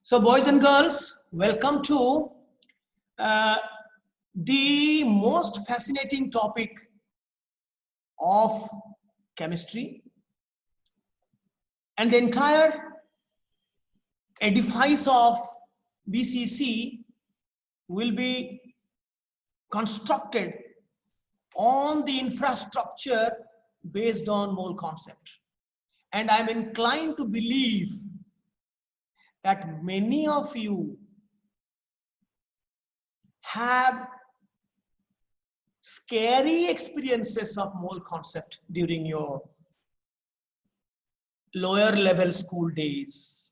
So boys and girls, welcome to uh, the most fascinating topic of chemistry, and the entire edifice of BCC will be constructed on the infrastructure based on mole concept. And I'm inclined to believe that many of you have scary experiences of mole concept during your lower level school days.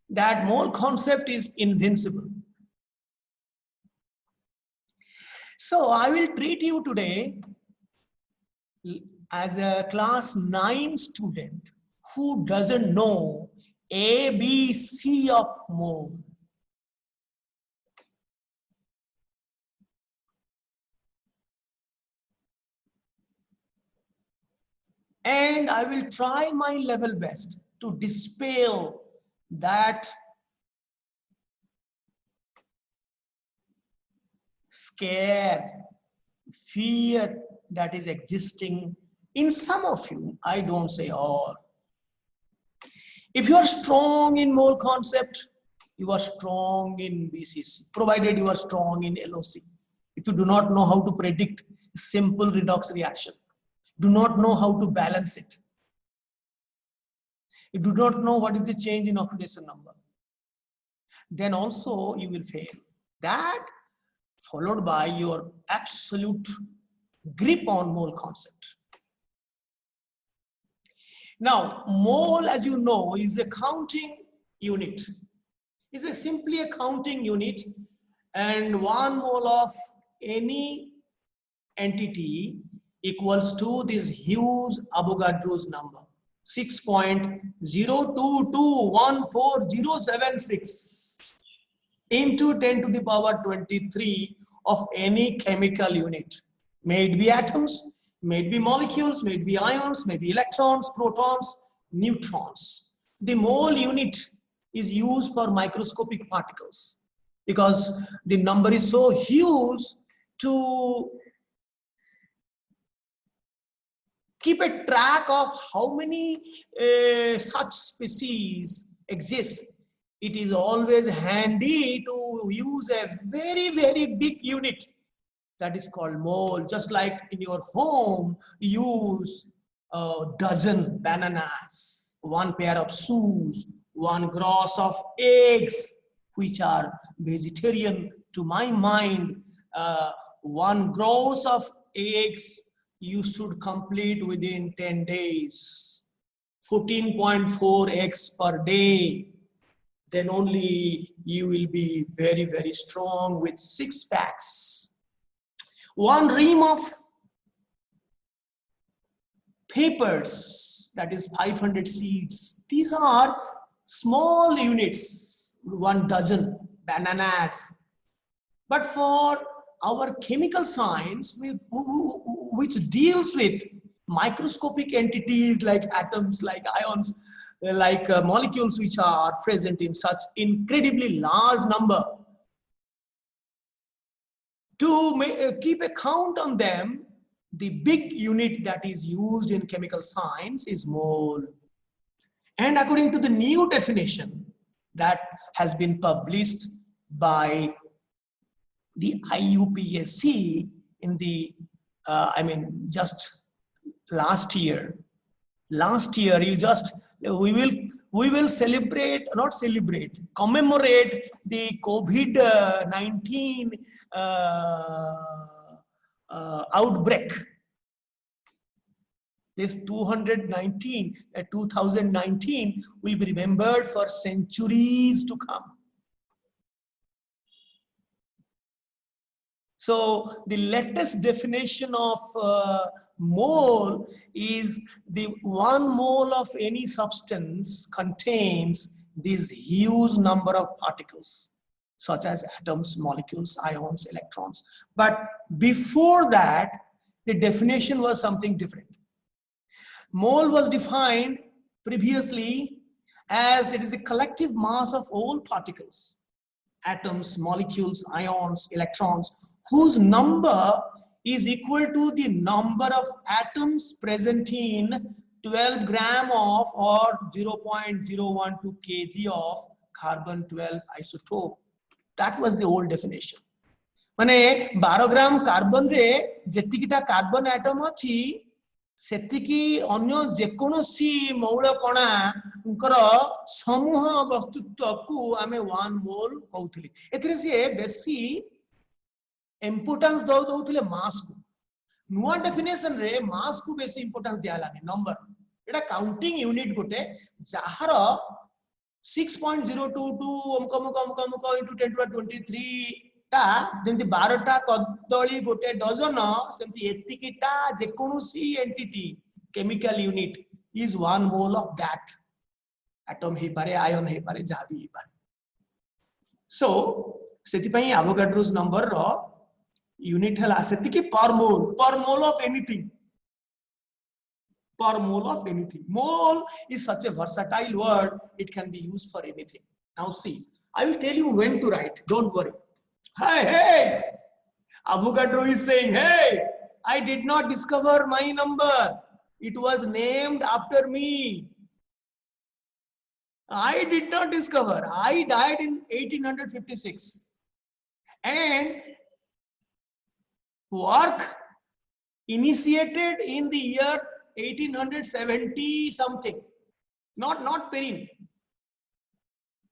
That mole concept is invincible. So I will treat you today as a class 9 student who doesn't know ABC of mole. And I will try my level best to dispel that scare, fear that is existing in some of you. I don't say all. If you are strong in mole concept, you are strong in BCC, provided you are strong in LOC. If you do not know how to predict simple redox reaction, do not know how to balance it, you do not know what is the change in oxidation number, then also you will fail. That followed by your absolute grip on mole concept. Now, mole, as you know, is a counting unit. It's simply a counting unit, and 1 mole of any entity equals to this huge Avogadro's number, 6.022140076 into 10 to the power 23 of any chemical unit. May it be atoms, may it be molecules, may it be ions, may it be electrons, protons, neutrons. The mole unit is used for microscopic particles because the number is so huge to keep a track of how many such species exist. It is always handy to use a very, very big unit that is called mole. Just like in your home, you use a dozen bananas, 1 pair of shoes, 1 gross of eggs, which are vegetarian to my mind. 1 gross of eggs you should complete within 10 days, 14.4 eggs per day. Then only you will be very, very strong with 6 packs. 1 ream of papers, that is 500 seeds. These are small units, 1 dozen bananas. But for our chemical science, which deals with microscopic entities like atoms, like ions, like molecules which are present in such incredibly large number, to keep a count on them, the big unit that is used in chemical science is mole. And according to the new definition that has been published by the IUPAC in the, just last year, we will celebrate, not celebrate, commemorate the COVID-19 outbreak. This 2019 will be remembered for centuries to come. So the latest definition of mole is the 1 mole of any substance contains this huge number of particles, such as atoms, molecules, ions, electrons. But before that, the definition was something different. Mole was defined previously as it is the collective mass of all particles, atoms, molecules, ions, electrons, whose number is equal to the number of atoms present in 12 gram of or 0.012 kg of carbon 12 isotope. That was the old definition. माने 12 gram carbon रे जेतिकिटा carbon atom अछि सेतिकी अन्य जेकोनोसी मौल कणांकर समूह वस्तुत्व को आमे 1 मोल कहउथली एथिरे से बेसी इंपोर्टेंस दउथले मास को नुआ डेफिनेशन रे मास को बेसी इंपोर्टेंस दियालानी नंबर एटा काउंटिंग यूनिट गोटे जहार 6.022 अमक into 10 to the 23 टा जेंति 12 टा कदली गोटे डजन सेंति एतिकिटा जेकोनोसी entity chemical unit is 1 mole of that atom हे पारे आयन हे पारे जाबी हे पारे सो सेति पई एवोगाड्रोस नंबर रो यूनिट हला सेति की पर mole of anything per mole of anything. Mole is such a versatile word, it can be used for anything. Now see, I will tell you when to write, don't worry. Hey, Avogadro is saying, hey, I did not discover my number. It was named after me. I did not discover. I died in 1856. And work initiated in the year 1870 something, not Perrin.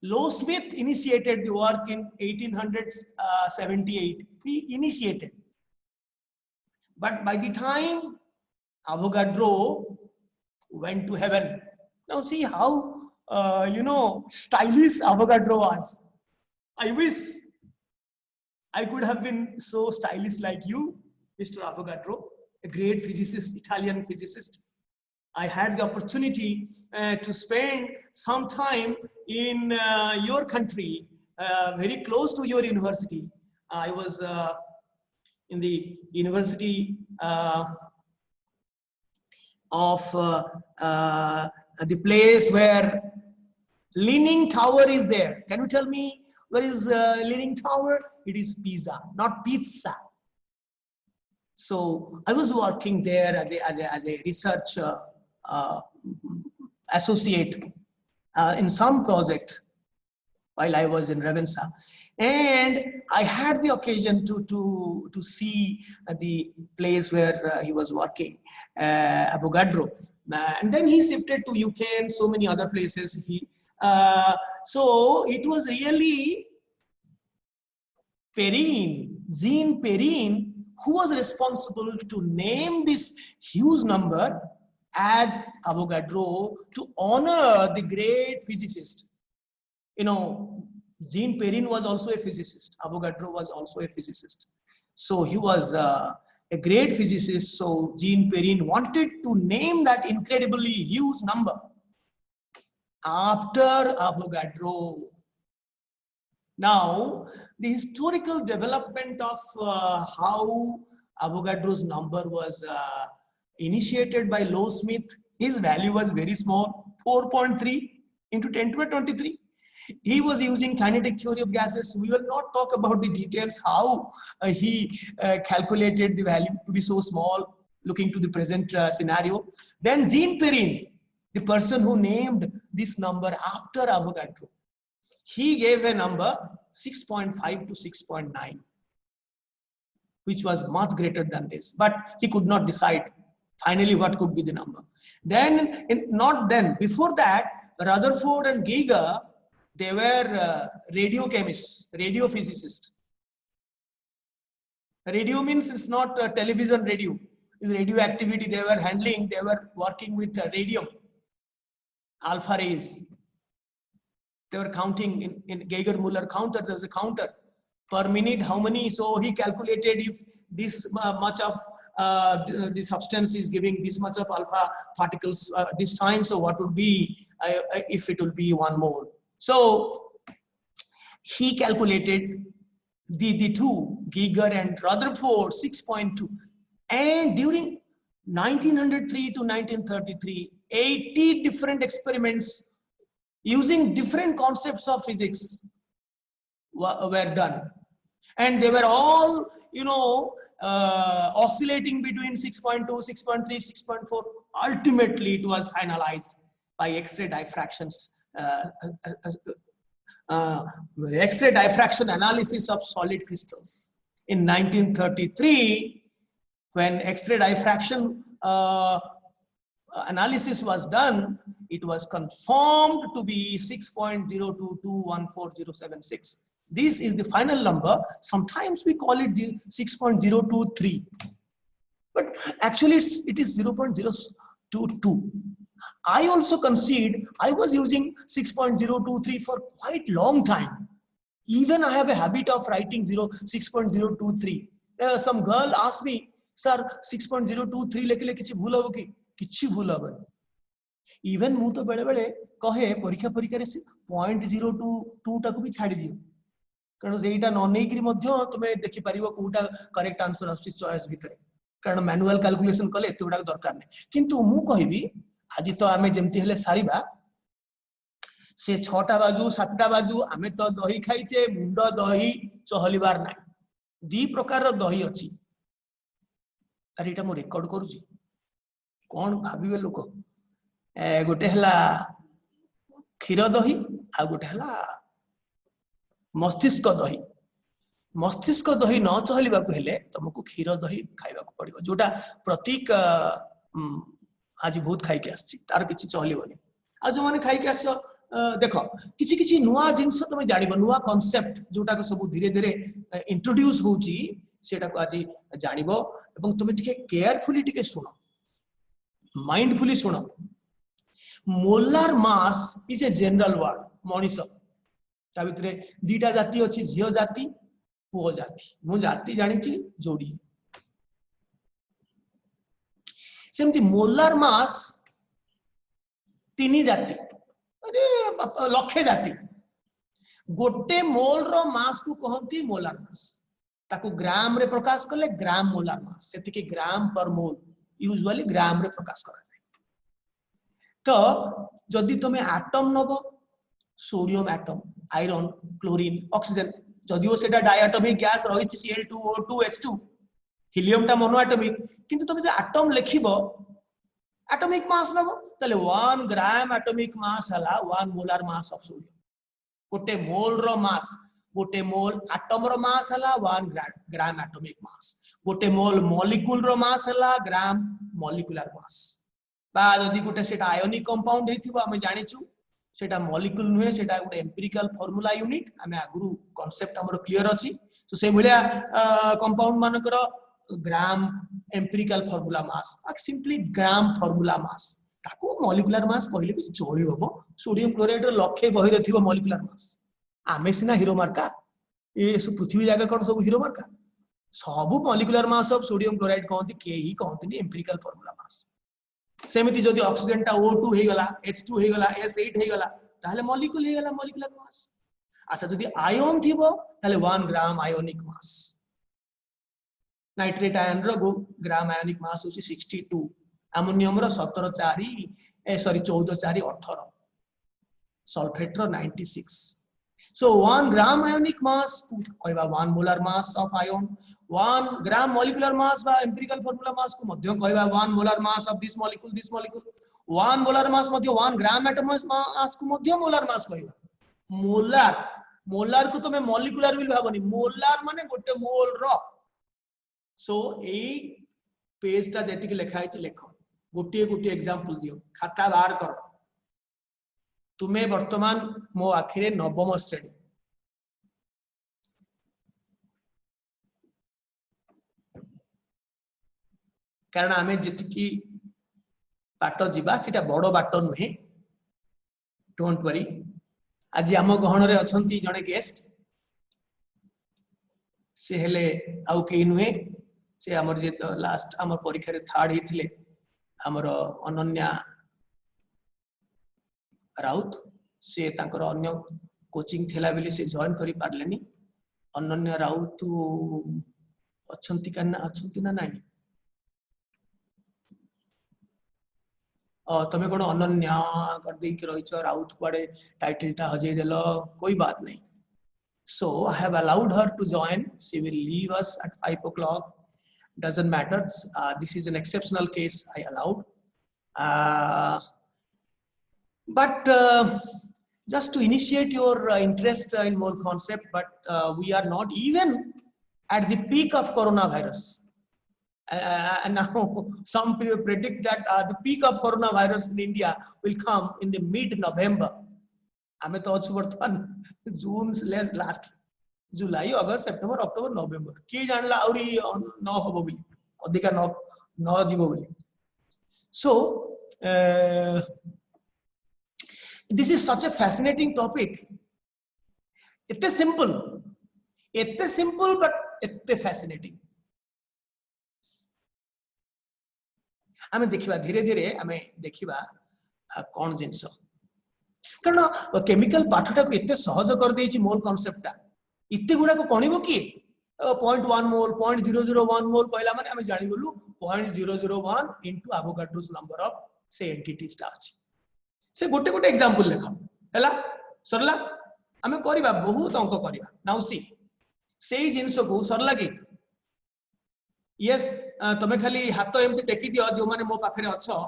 Low-Smith initiated the work in 1878. He initiated, but by the time Avogadro went to heaven, now see how stylish Avogadro was. I wish I could have been so stylish like you, Mr. Avogadro. A great physicist, Italian physicist. I had the opportunity to spend some time in your country, very close to your university. I was in the university of the place where Leaning Tower is there. Can you tell me where is Leaning Tower? It is Pisa, not pizza. So I was working there as a research associate in some project while I was in Ravenna, and I had the occasion to see the place where he was working, Avogadro, and then he shifted to UK and so many other places. So it was really Perrin, Jean Perrin, who was responsible to name this huge number as Avogadro to honor the great physicist. You know, Jean Perrin was also a physicist. Avogadro was also a physicist. So he was a great physicist. So Jean Perrin wanted to name that incredibly huge number after Avogadro. Now, the historical development of how Avogadro's number was initiated by Low-Smith, his value was very small, 4.3 into 10 to the 23. He was using kinetic theory of gases. We will not talk about the details how he calculated the value to be so small, looking to the present scenario. Then Jean Perrin, the person who named this number after Avogadro, he gave a number 6.5 to 6.9, which was much greater than this, but he could not decide finally what could be the number. Then, before that, Rutherford and Geiger, they were radio chemists, radio physicists. Radio means it's not television radio, it's radioactivity they were handling. They were working with radium, alpha rays. They were counting in Geiger-Müller counter. There was a counter per minute, how many. So he calculated if this much of the substance is giving this much of alpha particles this time. So what would be if it will be 1 mole? So he calculated the two, Geiger and Rutherford, 6.2. And during 1903 to 1933, 80 different experiments using different concepts of physics were done, and they were all, you know, oscillating between 6.2, 6.3, 6.4. Ultimately, it was finalized by X-ray diffractions, X-ray diffraction analysis of solid crystals in 1933. When X-ray diffraction analysis was done, it was confirmed to be 6.02214076. This is the final number. Sometimes we call it 6.023, but actually it is 0.022. I also concede I was using 6.023 for quite long time. Even I have a habit of writing 6.023. Some girl asked me, sir, 6.023 lekile kichi bhul hobo ki? Kichi bhul hobani. Even mu to bele bele kahe parikha re 0.022 taku bi chhadi diyo. कारण एटा न नै करी मध्य तुमे देखि परिबो Kota correct answer आछि choice भितरे, कारण manual calculation कले एते गुडा दरकार नै. किंतु मु कहिबी आज तो आमे जेमति हेले सारीबा से 6टा बाजू 7टा बाजू आमे तो दही खाइचे, मुंड दही चहलिबार नै. दी प्रकार रो दही अछि. अरे एटा मु रेकॉर्ड करूची कोन भाबिबे लोक. गोटे हला क्षीर दही आ गोटे हला मस्तिष्क दही. मस्तिष्क दही न चहलिबा को हेले तुमको क्षीर दही खाइबा को पड़िबो, जोटा प्रतीक आज बहुत खाइ के आछि तार किछि चहलिबोनी. आ जो माने खाइ के आछो देखो किछि किछि नुवा जिंस तुम जानिबो, नुवा कांसेप्ट जोटा को सब धीरे धीरे इंट्रोड्यूस होउची सेटा को आज जानिबो. एवं तुम टिके केयरफुली टिके सुनो, माइंडफुली सुनो. Molar mass is a general word. Manish ता भितरे दीटा जाति अछि, झियो जाति पुओ जाति. मु जाति जानिछि जोडी. सेमति मोलार मास तीनी जाति, अरे लक्षे जाति. गोटे मोल रो मास को कहंती मोलार मास. ताकू ग्राम रे प्रकाश करले ग्राम मोलार मास. सेति के ग्राम पर मोल यूजुअली ग्राम रे प्रकाश करा जाय. तो जदि तुमे एटम नबो, sodium atom, iron, chlorine, oxygen, जदिओ सेटा डायटॉमिक गैस रही Cl2O2 H2, हीलियम टा मोनोएटॉमिक, किंतु तुम जे एटम लिखिबो एटॉमिक मास नबो तले 1 ग्राम एटॉमिक मास हला 1 मोलार मास ऑफ सोडियम. गोटे मोल रो मास, गोटे मोल एटम रो मास हला 1 ग्राम एटॉमिक मास. गोटे मोल मॉलिक्यूल रो मास हला ग्राम मॉलिक्यूलर मास. बा जदि गोटे सेटा आयोनिक कंपाउंड हेथिबो हम जानिछु सेटा मॉलिक्यूल नुहे, सेटा गोटे एम्पिरिकल फार्मूला यूनिट. आमे आगुरु कांसेप्ट हमर क्लियर अछि. सो से भलिया कंपाउंड मानकर ग्राम एम्पिरिकल फार्मूला मास, सिंपली ग्राम फार्मूला मास ताको मॉलिक्यूलर मास कहले भी चोरी होबो. सोडियम क्लोराइड रो लक्षे बहि रथिबो मॉलिक्यूलर मास. आमे सिना हीरो मार्का, ए पृथ्वी जागा कोन सब हीरो मार्का. सब molecular mass of sodium chloride कहंती, केही कहंती एम्पिरिकल फार्मूला मास. सेमिति जदि ऑक्सीजन टा O2 हे गला, H2 हे गला, S8 हे गला ताले मॉलिक्यूल हे गला मॉलिक्यूलर मास. अच्छा जदि आयन थिबो ताले 1 ग्राम आयोनिक मास. नाइट्रेट आयन रो ग्राम आयोनिक मास होची 62, अमोनियम रो 14.4 सल्फेट रो 96. So 1 gram ionic mass कहबा 1 molar mass of ion. 1 gram molecular mass बा empirical formula mass को मध्य कहबा 1 molar mass of this molecule. 1 molar mass Madhya 1 gram atom mass को मध्य molar mass कहबा. Molar को तो मैं molecular भी भाबनी. मोलार माने गोटे मोल रो. सो ए पेज ता जेति के लिखा है लेखो, गोटे गोटे एग्जांपल दियो, खाता बाहर करो. तुम्हें वर्तमान मो आखिरे नवम श्रेणी. कारण आमे जितकी बाट जीवा सेटा बड़ बाट नुहे. Don't worry. आज आम गहन रे अछंती जने गेस्ट, से हेले आउ के नुहे. से हमर जे लास्ट हमर परीक्षा रे थर्ड हिथिले हमर अनन्या राउत. से तांकर अन्य कोचिंग थेला बेले से जॉइन करि पारलेनी. अनन्या राउत अछंती ना नाही? तमे कोन अनन्या कर दे कि रहिछ राउत पड़े टाइटल टा हजे देलो कोई बात नहीं. So I have allowed her to join. She will leave us at 5 o'clock. Doesn't matter. This is an exceptional case. I allowed. But just to initiate your interest in mole concept, but we are not even at the peak of coronavirus. And now some people predict that the peak of coronavirus in India will come in the mid-November. आमे तो अच्छु वर्तमान जून last जुलाई अगस्त September October November के जानला आउरी न हबो बोली अधिका न जीवो बोली. So this is such a fascinating topic. It's simple but it's fascinating. आमे देखिबा धीरे धीरे आमे देखिबा कोन जिंस कारण केमिकल पाठटा को एते सहज कर देछि मोल कांसेप्ट टा इते गुडा को कणिबो की 0.1 मोल 0.001 मोल पहिला माने हम जानि गलु 0.001 इनटू एवोगाड्रोस नंबर ऑफ से एंटिटीज टा अछि से गोटे गोटे एग्जांपल लेखा हैला सरला हमें करबा बहुत अंक करबा नाउ सी सेही जिंस को सरला की यस तमे खाली हाथ एमती टेकी दियो जो माने मो पाखरे अछो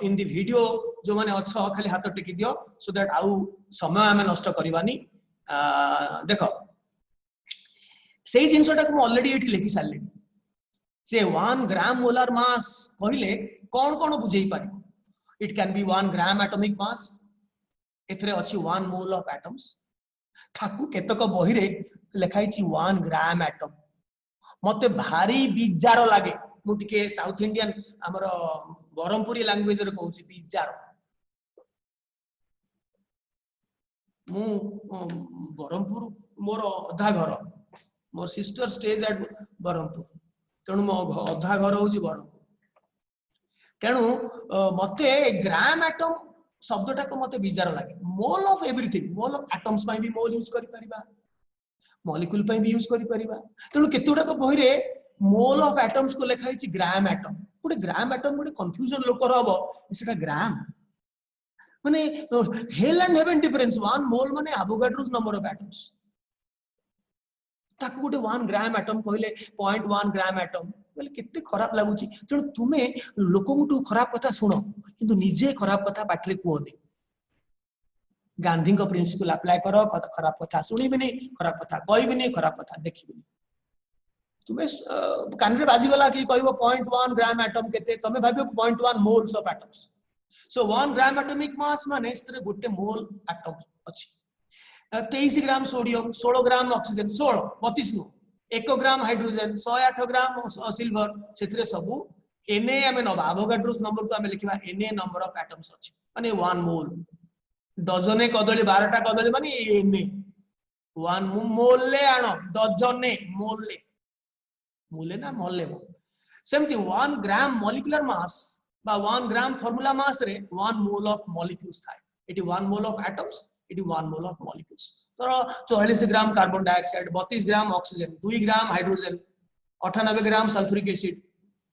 इन दी वीडियो जो माने अछो खाली हाथ टेकी दियो सो दैट आउ समय हमें नष्ट करबानी. देखो सेही जिंसटा को ऑलरेडी एठी लिखि सारले से 1 ग्राम मोलार मास कहले कोन कोन बुझेई पारि. It can be 1 gram atomic mass एथरे अछि 1 मोल ऑफ एटम्स ठाकू केतक बही रे लिखाई छि 1 ग्राम एटम. मते भारी बिजार लागे मु टिके साउथ इंडियन हमर बरमपुरी लैंग्वेज रे कहूची बिजार मु बरमपुर मोर अधा घर मोर सिस्टर स्टेज एट बरमपुर तेणु मो अधा घर होची बरमपुर तेणु मते ग्राम एटम शब्दटा को मते बिजार लागे. Mole of everything mole of atoms पई भी मोल यूज करि परिबा मॉलिक्यूल पई भी यूज करि परिबा. तेणु केतुडा को बही रे मोल ऑफ एटम्स को लिखाई छि ग्राम एटम. गोटे ग्राम एटम गोटे कंफ्यूजन लोकर हबो सेटा ग्राम माने हेल एंड हेवन डिफरेंस. 1 मोल माने एवोगाड्रोस नंबर ऑफ एटम्स ताकू गोटे 1 ग्राम एटम कहले 0.1 ग्राम एटम कहले केते खराब लागुची. तेणु तुमे लोकंटू खराब कथा सुनो किंतु निजे खराब कथा पाटरे कोनी. गांधी को प्रिंसिपल अप्लाई करो खराब कथा सुनी भी नहीं खराब कथा कहि भी नहीं खराब कथा देखि भी नहीं. तुमे कान रे बाजी गला कि कहबो 0.1 ग्राम एटम केते तमे भाबियो 0.1 moles of atoms. So 1 gram atomic मास माने इस गोटे मोल एटम अछि. 23 ग्राम सोडियम 16 ग्राम ऑक्सीजन 16 32 नु 1 ग्राम हाइड्रोजन 108 ग्राम सिल्वर सेथरे सब Na हमें नबा एवोगाड्रोस नंबर को हमें लिखिबा Na नंबर ऑफ एटम्स अछि माने 1 मोल. डजने कदली 12टा कदली माने Na 1 मोल ले आनो डजने मोले ना मोले सेमती 1 ग्राम मॉलिक्यूलर मास बा 1 ग्राम फार्मूला मास रे 1 मोल ऑफ मॉलिक्यूल्स थाए. It 1 mole of atoms it 1 mole of molecules. तो 44 gram carbon dioxide 32 gram oxygen 2 gram hydrogen 98 ग्राम सल्फ्यूरिक एसिड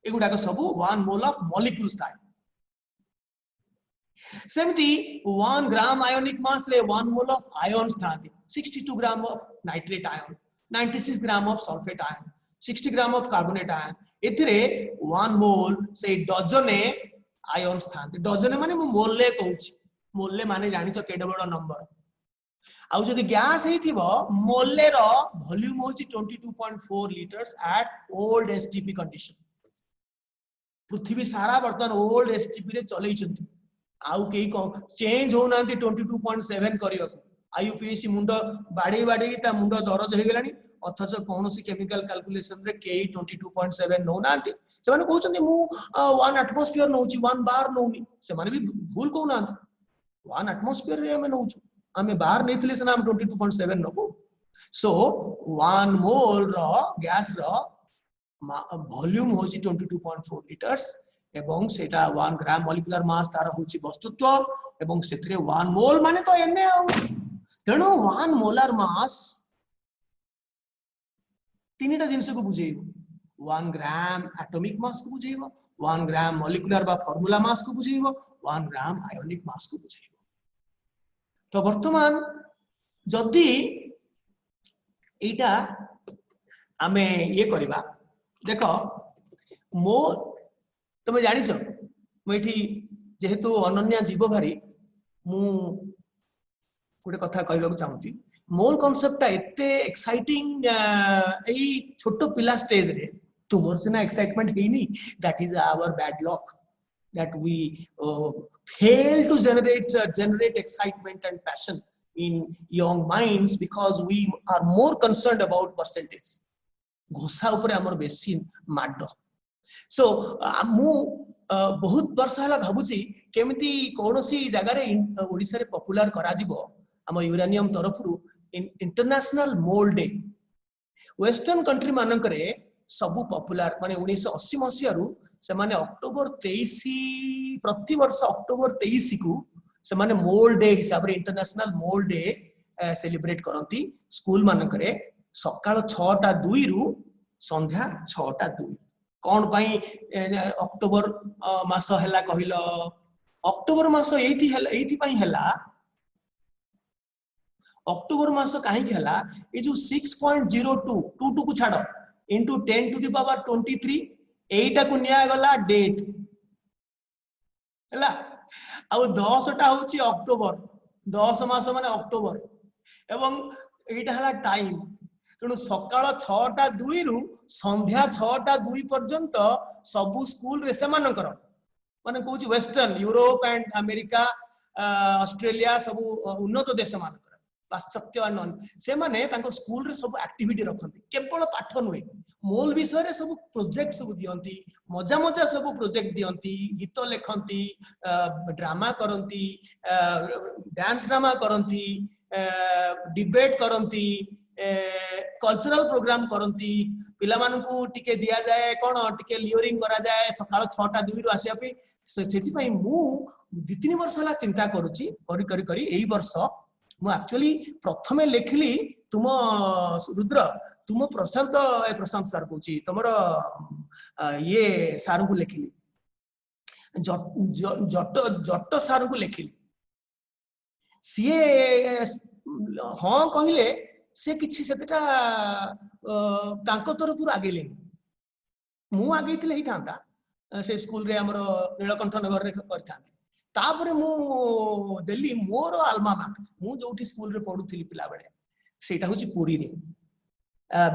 एगुडा को सब 1 मोल ऑफ मॉलिक्यूल्स थाए. सेमती 1 ग्राम आयोनिक मास रे 1 मोल ऑफ आयन्स थाते. 62 gram of nitrate ion 96 gram of sulphate ion 60 gram of carbonate ion एथिरे 1 मोल से डजने आयन्स थाते. डजने माने मु मोल ले कहूची मोल ले माने जानिचो केडे बड़ नंबर. आउ जदि गैस हेथिबो मोल रो वॉल्यूम होची 22.4 litres at old STP condition. पृथ्वी सारा बर्तन ओल्ड एसटीपी रे चलै छथि आउ केई को चेंज हो नांती 22.7 करियो. आईयूपीएसी मुंड बाडी बाडी ता मुंड दरज हे गेलानी अथच कोनोसी केमिकल कैलकुलेशन रे केई 22.7 नो नांती. से माने कहउछन्ती मु 1 एटमॉस्फेयर नउची 1 बार नउनी से माने भी भूल को ना 1 एटमॉस्फेयर रे हमें नउछु हमें बार नेथिले से नाम 22.7 नबो. सो 1 मोल रो गैस रो वॉल्यूम होची 22.4 लीटर्स एवं सेटा 1 ग्राम मॉलिक्यूलर मास तार होची वस्तुत्व एवं सेथरे 1 मोल माने तो Na आउ. तेणु 1 मोलार मास तीनटा जिनस को बुझेइबो 1 ग्राम एटॉमिक मास को बुझेइबो 1 ग्राम मॉलिक्यूलर बा फार्मूला मास को बुझेइबो 1 ग्राम आयोनिक मास को बुझेइबो तो वर्तमान जदि एटा आमे ये करबा देखो मो तुम जानिछ मुठी जेहेतु अनन्या जीव भारी मु गोटे कथा कहबा चाहूची मोर कांसेप्ट एते एक्साइटिंग एई छोटो पिला स्टेज रे तुमर सिना एक्साइटमेंट हेनी that is our bad luck that we fail to generate excitement and passion in young minds because we are more concerned about percentage घोषा ऊपर हमर बेसी माड सो मु बहुत वर्ष हला भाबुची केमिति कोनोसी जगह रे ओडिसा रे पॉपुलर करा जिवो हम यूरेनियम तरफरु इंटरनेशनल मोल डे वेस्टर्न कंट्री मानक रे सब पॉपुलर माने 1980 मसिया रु से माने अक्टोबर 23 प्रति वर्ष अक्टोबर 23 को से माने मोल डे हिसाब रे इंटरनेशनल मोल डे सेलिब्रेट करंती स्कूल मानक रे सकाळ 6:02 रु संध्या 6:02 कोन पई अक्टोबर मास हला कहिलो अक्टोबर मास एथि पई हला अक्टोबर मास काहे हला ए जो 6.02 22 को छाडो into 10 to the power 23 एटा को निया गला डेट हला आ 10 टा होची अक्टोबर 10 मास माने अक्टोबर एवं एटा हला टाइम तेणु सकाळ 6:02 रु संध्या 6:02 पर्यंत सब स्कूल रे से मानकर माने कहूची western Europe and America Australia सब उन्नत देश मानकर पाश्चात्य नन से माने तांको स्कूल रे सब एक्टिविटी रखंती केवल पाठ नुहे मोल विषय रे सब प्रोजेक्ट सब दियंती मजा मजा सब प्रोजेक्ट दियंती गीत लेखंती ड्रामा करंती डांस ड्रामा करंती डिबेट करंती कल्चरल प्रोग्राम करंती पिला मानकू टिके दिया जाए कोन टिके लियोरिंग करा जाए सकाळ 6:02 रु आसिया पे सेति पई मु 2-3 वर्ष हला चिंता करूची करी एई वर्ष मु एक्चुअली प्रथमे लेखिली तुम रुद्र तुम प्रशांत सर कहूची तुमर ये सार को लेखिली जट सार को लेखिली सीए हाँ कहले से किछि सेटा तांको तरफ आगेले मु आगे ही था से स्कूल रे हमर नीलकंठ नगर रे करथांते तापरे मु दिल्ली मोर आल्मा माटर मु जोठी स्कूल रे पढुथिली पिला बेले सेटा होची पुरी रे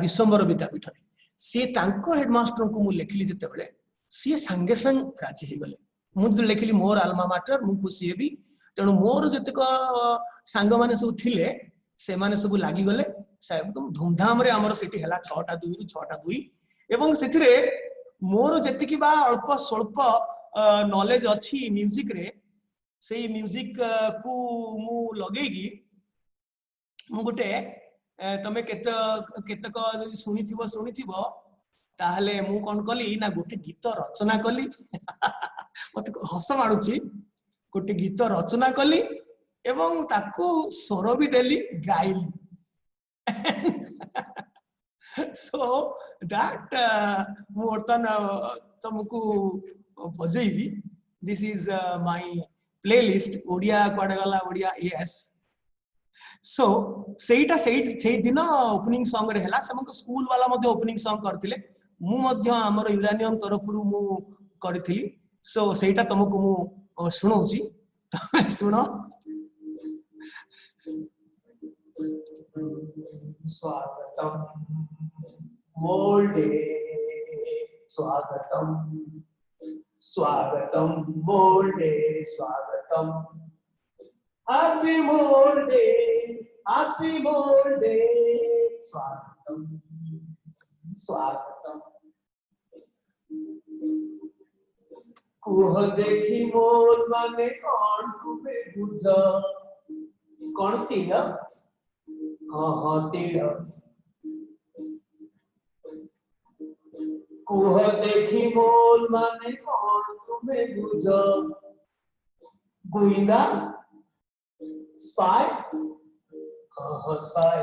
विश्वम्बर विद्यापीठ रे से तांको हेडमास्टर को मु लेखिली जते बेले से संगे संग राजी हे गले मु लेखिली मोर आल्मा माटर मु खुशी हेबी तेणु मोर जते को सांग माने सब थिले से माने सब लागी गले एकदम धूमधाम रे हमर सेठी हला 6:02 रु 6:02 एवं सेथिरे मोर जतिकी बा अल्प स्वल्प नॉलेज अछि म्यूजिक रे से म्यूजिक को मु लगेगी मु गोटे तमे केतक सुनिथिबो ताहले मु कोन कली ना गोटे गीत रचना कली मते हस माडुची गोटे गीत रचना कली एवं ताको स्वर भी देली गाइली so that वर्तन तुमको बजेबी this is my playlist Odia code गला ओडिया yes so सेटा से दिन ओपनिंग सॉन्ग रे हला समको स्कूल वाला मध्ये ओपनिंग सॉन्ग करथिले मु मध्ये हमर यूरेनियम तरफरु मु करथिली so सेटा तुमको मु सुनौची सुनो स्वागतम मोल डे स्वागतम स्वागतम मोल डे स्वागतम हैप्पी मोल डे स्वागतम स्वागतम कुह देखी मोल माने कौन तुम्हें बुझ कौन तीन हाँ तीन कुह देखी मोल माने कौन तुम्हें बुझ गुइंदा स्पाई हाँ स्पाई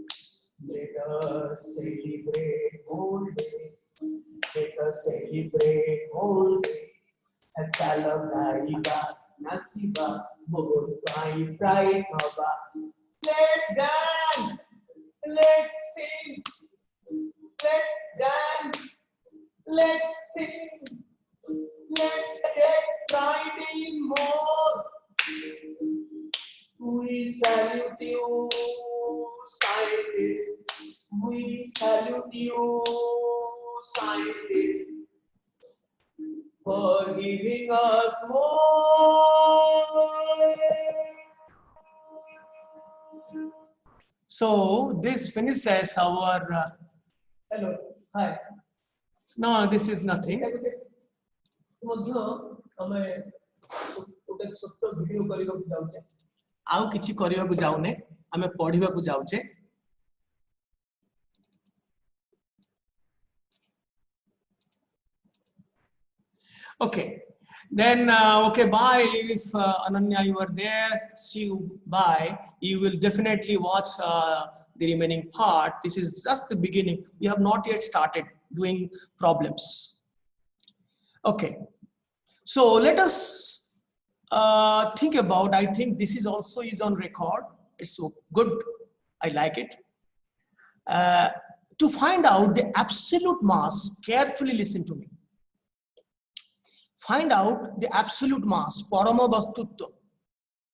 celebrate all days ଚାଲ ଗାଇବା ନାଚିବା ବହୁତ ପାଇଁ pride ହବା let's dance let's sing let's dance let's sing let's take pride in more we salute you scientists we salute you scientists for giving us more. So this finishes our hello hi no this is nothing आउ किछि करियाकु जाउने हमें पढिबाकु जाउचे okay then okay bye if Ananya you are there see you bye you will definitely watch the remaining part this is just the beginning we have not yet started doing problems okay so let us think about I think this is also is on record it's so good I like it to find out the absolute mass carefully listen to me find out the absolute mass parama vastutva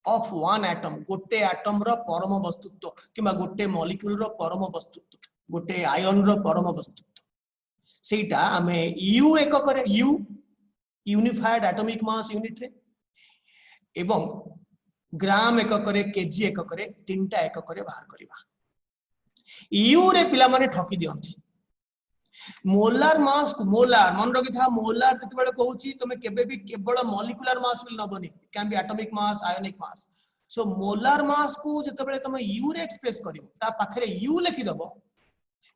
of one atom gote atom ro parama vastutva किबा gote molecule ro parama vastutva gote ion ro parama vastutva सेटा हमें u एक करे u unified atomic mass unit रे एवं ग्राम एक करे KG एक करे तीनटा एक करे बाहर करबा u रे पिला माने ठकी दियंती मोलार मास को मोलार मन रखि था मोलार जति बेले कहूची तमे केबे भी केवल मॉलिक्यूलर मास विल नबनी can be atomic mass ionic mass so molar mass को जति बेले तमे u रे एक्सप्रेस करिवो ता पाखरे u लिखि दबो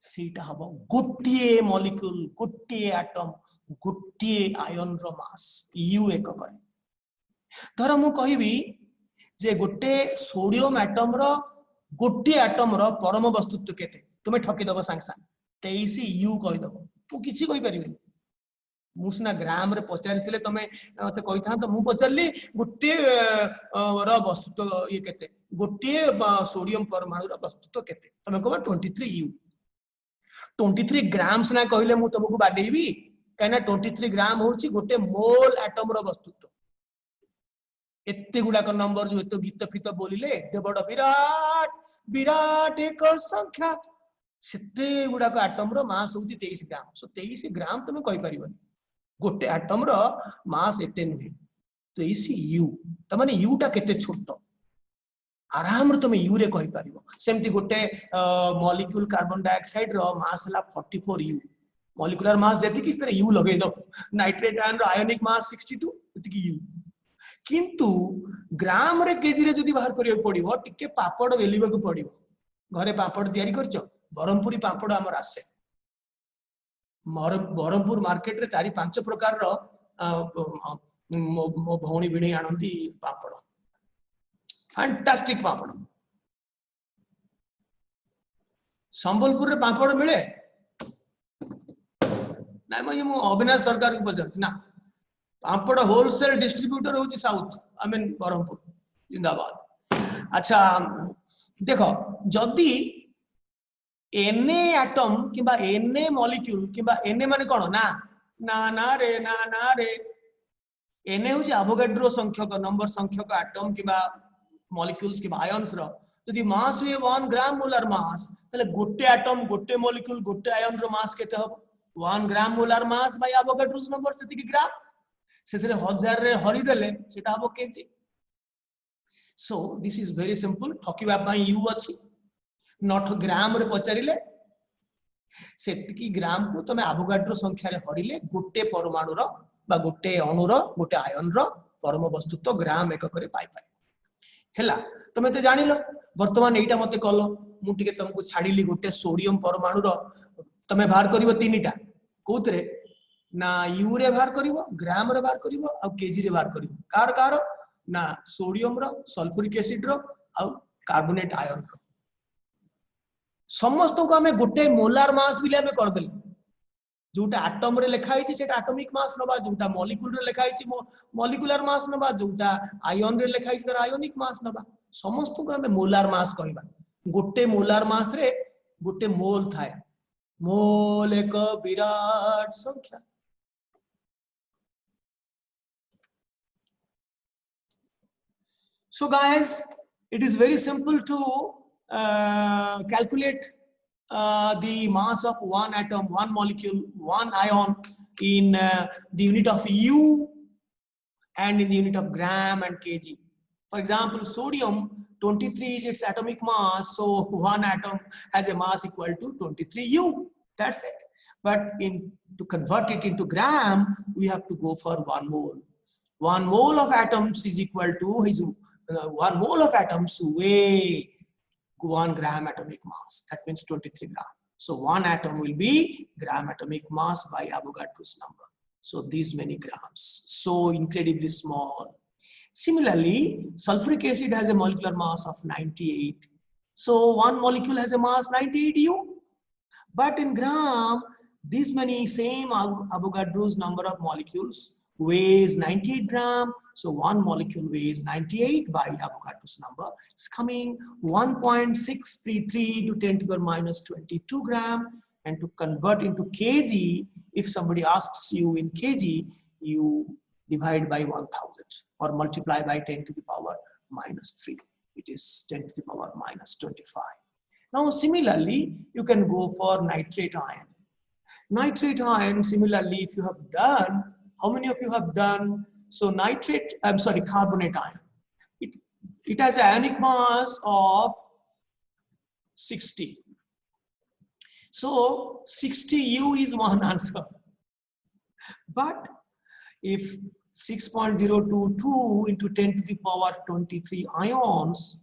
सेटा हबो गोटिए मॉलिक्यूल गोटिए एटम गोटिए आयन रो मास u एक करे धर मु कहिबी जे गोटे सोडियम एटम रो गोटिए एटम रो परम वस्तुत्व केते तुमे ठकी दबो सांगसा 23 यू कहि दबो मु किछि कहि परिबिनी मुसना ग्राम रे पचारिथिले तमे मते कहि था त मु पचारली गोटे रो वस्तुत्व ये केते गोटे सोडियम परमाणु रो वस्तुत्व केते तमे कहबो 23 यू 23 ग्राम्स ना कहिले मु तुमको बाडेबी काना 23 ग्राम होची गोटे मोल एटम रो वस्तुत्व एत्ते गुडा का नंबर जो एतो गीत फित बोलिले एते बड़ विराट विराट एक संख्या सेते गुडा का एटम रो मास होची 23 ग्राम सो 23 ग्राम तुम कहि परिबनी गोटे एटम रो मास एते नुहे 23 यू त माने यू टा केते छोट आराम रे तुम यू रे कहि परिबो सेमति गोटे मॉलिक्यूल कार्बन डाइऑक्साइड रो मास हला 44 यू मॉलिक्यूलर मास जति किस तरह यू लगे दो नाइट्रेट आयन रो आयोनिक मास 62 जति की यू किंतु ग्राम रे केजी रे जदी बाहर करियो पड़िबो टिके पापड़ बेलिबा को पड़िबो घरे पापड़ तयारी करछो बरमपुरी पापड़ हमर आसे बरमपुर मार्केट रे 4-5 प्रकार रो मो भौणी बिणी आनंदी पापड़ फैंटास्टिक पापड़ संबलपुर रे पापड़ मिले ना मु अविनाश सरकार को पचारती ना पापड़ होलसेल डिस्ट्रीब्यूटर होची साउथ आई मीन बरमपुर जिंदाबाद अच्छा देखो जदी एने एटम किबा एने मॉलिक्यूल किबा एने माने कोन ना ना ना रे एने होची एवोगाड्रो संख्यक नंबर संख्यक एटम किबा मॉलिक्यूल्स किबा आयन्स रो जदी मास हुए 1 ग्राम मोलार मास तले गोटे एटम गोटे मॉलिक्यूल गोटे आयन रो मास केते हो 1 gram molar mass by Avogadro's number सेति की ग्राम सेथरे हजार रे हरि देले सेटा हबो KG so this is very simple ठकीबा पई यू अछि नॉट ग्राम रे पचारिले सेति ग्राम को तमे एवोगाड्रो संख्या रे हरिले गोटे परमाणु रो बा गोटे अणु रो गोटे आयन रो परम वस्तुत्व ग्राम एक करे पाई पाई हैला तमे ते जानिलो वर्तमान एटा मते कलो मु टिके तुमको छाडिली गोटे सोडियम परमाणु रो तमे बाहर करिवो तीनटा कोतरे ना यू रे बाहर करिवो ग्राम रे बाहर करिवो आ केजी रे बाहर करिवो कार ना सोडियम रो सल्फ्यूरिक एसिड रो आ कार्बोनेट आयन रो समस्त को हमें गोटे मोलार मास बिले हमें कर देले जोटा एटम रे लिखा है सेटा एटॉमिक मास नबा जोटा मॉलिक्यूल रे लिखा है मॉलिक्यूलर मास नबा जोटा आयन रे लिखा है सेटा आयनिक मास नबा समस्त को हम मोलार मास कहबा गोटे मोलार मास रे गोटे मोल थाए मोल एक विराट संख्या so guys it is very simple to calculate the mass of one atom, one molecule, one ion in the unit of U and in the unit of gram and kg. For example, sodium 23 is its atomic mass, so one atom has a mass equal to 23 U. That's it. But to convert it into gram, we have to go for 1 mole. 1 mole of atoms is equal to 1 mole of atoms weigh 1 gram atomic mass. That means 23 gram. So 1 atom will be gram atomic mass by Avogadro's number. So these many grams. So incredibly small. Similarly, sulfuric acid has a molecular mass of 98. So one molecule has a mass 98 U. But in gram, these many same Avogadro's number of molecules weighs 98 gram. So one molecule weighs 98 by Avogadro's number. It's coming 1.633 to 10 to the minus 22 gram. And to convert into kg, if somebody asks you in kg, you divide by 1000 or multiply by 10 to the power minus 3. It is 10 to the power minus 25. Now similarly, you can go for nitrate ion. Nitrate ion, similarly, if you have done, how many of you have done? So carbonate ion. It has an ionic mass of 60. So 60 U is one answer. But if 6.022 into 10 to the power 23 ions,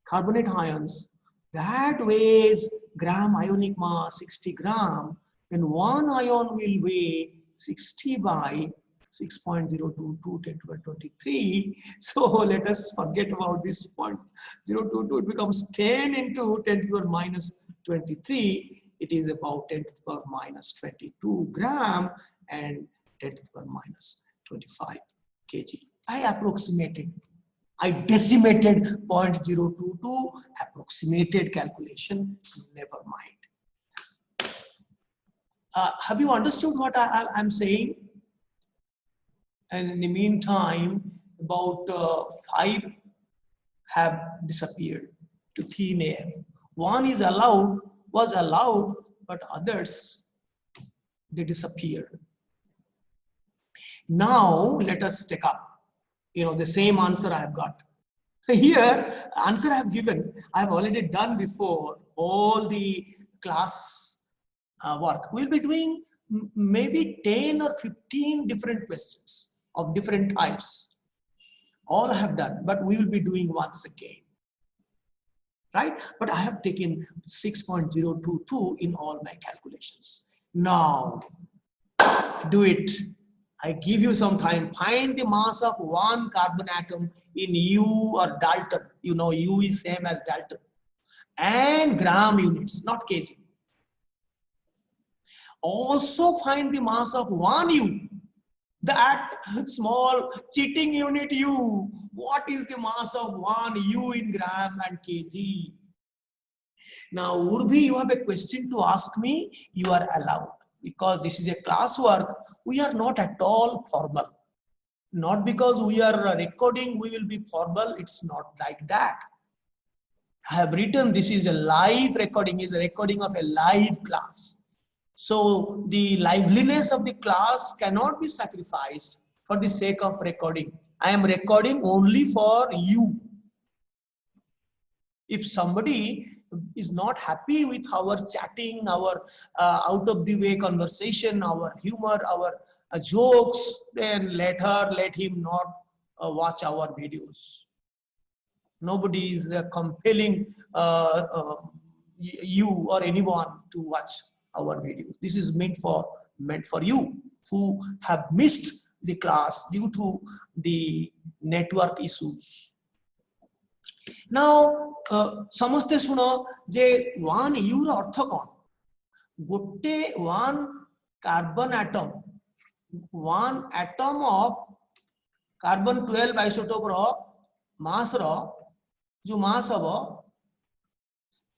carbonate ions, that weighs gram ionic mass 60 gram, then one ion will weigh 60 by 6.022 10 to the 23. So let us forget about this 0.022. It becomes 10 into 10 to the minus 23. It is about 10 to the power minus 22 gram and 10 to the power minus 25 kg. I approximated. I decimated 0.022, approximated calculation, never mind. Have you understood what I'm saying? And in the meantime, about 5 have disappeared to thin air. One is was allowed, but others, they disappeared. Now, let us take up, the same answer I have got. Here, answer I have given, I have already done before all the class work. We'll be doing maybe 10 or 15 different questions of different types. All I have done, but we will be doing once again. Right? But I have taken 6.022 in all my calculations. Now, do it. I give you some time. Find the mass of one carbon atom in U or Dalton. You know, U is same as Dalton. And gram units, not kg. Also find the mass of one U. That small cheating unit U. What is the mass of one U in gram and kg? Now, Urbi, you have a question to ask me. You are allowed. Because this is a classwork, we are not at all formal. Not because we are recording, we will be formal. It's not like that. I have written this is a live recording, is a recording of a live class. So the liveliness of the class cannot be sacrificed for the sake of recording. I am recording only for you. If somebody is not happy with our chatting, our out of the way conversation, our humor, our jokes, then let him not watch our videos. Nobody is compelling you or anyone to watch our videos. This is meant for you who have missed the class due to the network issues. Now, समझते सुनो जे 1 U अर्थ कौन गोटे 1 carbon atom, one atom of carbon 12 isotope रो mass रो जो mass हबो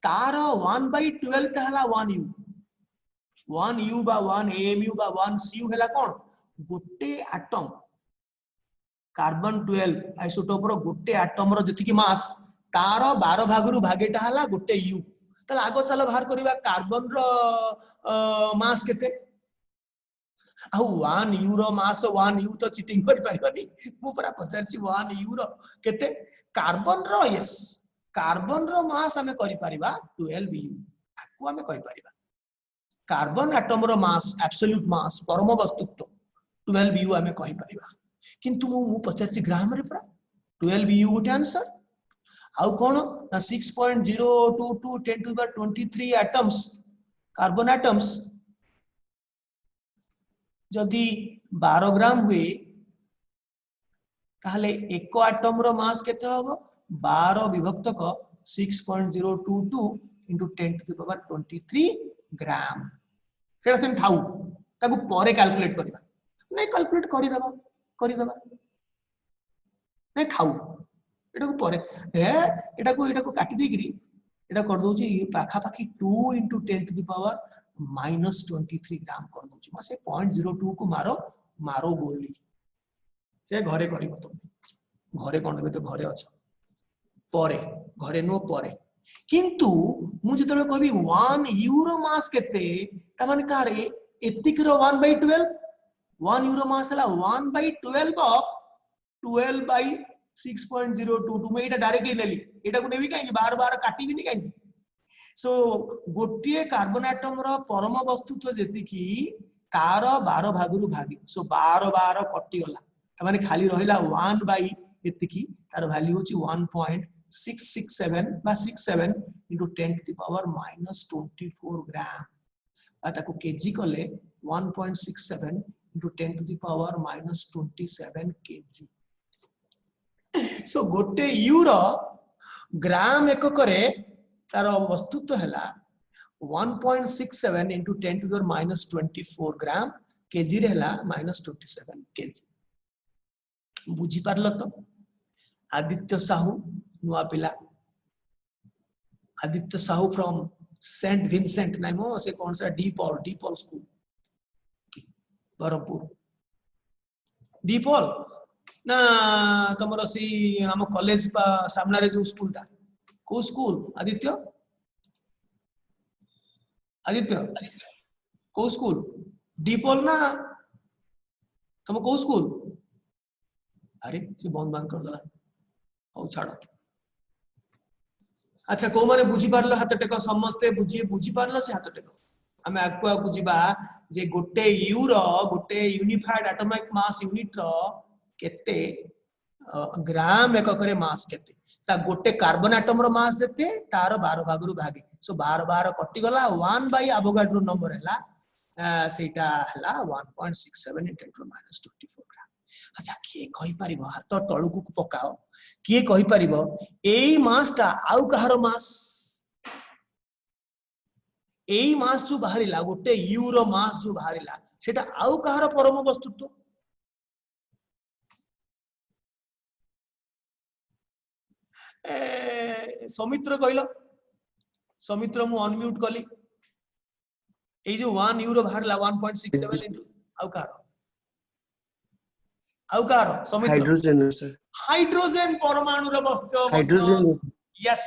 तार 1/12 टा हला 1u 1u बा 1 amu बा 1 cu हला कोन गोटे एटम कार्बन 12 आइसोटोप रो गोटे एटम रो जति की मास तार 12 भागरु भागेटा हला गोटे u तले आगो चलो बाहर करबा कार्बन रो मास केते आ 1 u रो मास 1 u तो चीटिंग करि परिबानी मु परा पचारची 1 u रो केते कार्बन रो यस कार्बन रो मास हमें करि परिबा 12 u आकु हमें कहि परिबा कार्बन एटम रो मास एब्सोल्यूट मास परम वस्तुत्व 12 u हमें कहि परिबा किंतु मु पचारची ग्राम रे परा 12 u गोटे आंसर आउ कोन ना 6.022 10 to the 23 atoms carbon atoms जदि 12 ग्राम हुए ताहले एक एटम रो मास केते होबो 12 विभक्तक 6.022 into 10 to the power 23 ग्राम सेटा सेम थाउ ताकू परे कैलकुलेट करबा नै कैलकुलेट करि दबा नै थाउ एटा को परे एटा को काटी देगिरी एटा कर दोची पाखा पाखी 2 into 10 to the power -23 ग्राम कर दोची म से 0.02 को मारो बोली से घरे करिवो तुम घरे कोन देबे तो घरे अछ परे घरे नो परे किंतु मु जतले कहबी 1 यूरो मास केते त माने कारे एतिक रो 1/12 1 यूरो मास हला 1/12 ऑफ 12 by 6.022 में एटा डायरेक्टली नेली एटा को नेबी काई बार बार काटी बिनी काई सो गोटिए कार्बन एटम रो परम वस्तुत्व जेति की तार 12 भागरु भागी सो 12 कटि गला त माने खाली रहिला 1 by एतिकी तार वैल्यू होची 1.667 बा 67 into 10 to the power -24 ग्राम आ ताको केजी कले 1.67 into 10 to the power -27 KG सो गोटे यूरो ग्राम एकक रे तार वस्तुत्व हला 1.67 into 10 to the -24 gram KG रे हला -27 केजी बुझी पारलो तो आदित्य साहू नुआ पिला Aditya Sahu from Saint Vincent नाइमो से कौन सा De Paul school Berhampur De Paul ना तुमरो सी हम कॉलेज पा सामना रे जो स्कूल ता को स्कूल आदित्य को स्कूल डी पॉल ना तुम को स्कूल अरे से बंद कर दला औ छाड़ो अच्छा को माने बुझी पारलो हाथ टेको समस्त बुझी पारलो से हाथ टेको हमें आगु जीवा जे गोटे यूरो गोटे यूनिफाइड एटॉमिक मास यूनिट रो केते ग्राम एकक रे मास केते ता गोटे कार्बन एटम रो मास देते तार 12 भागरु भागे सो 12 कटि गला 1 बाय एवोगाड्रो नंबर हला सेटा हला 1.67 × 10⁻24 ग्राम अच्छा किए कहि परिबो हाथ तळुकु पकाओ किए कहि परिबो एई मास ता आउ कहारो मास एई मास जो बाहरिला गोटे यूरो मास जो बाहरिला सेटा आउ कहारो परम वस्तुत्व सौमित्र कहलो सौमित्र मु अनम्यूट कली ए जो 1 यूरो बाहरला 1.67 इनटू आउ कहारो सौमित्र हाइड्रोजन परमाणु रो वस्तु हाइड्रोजन यस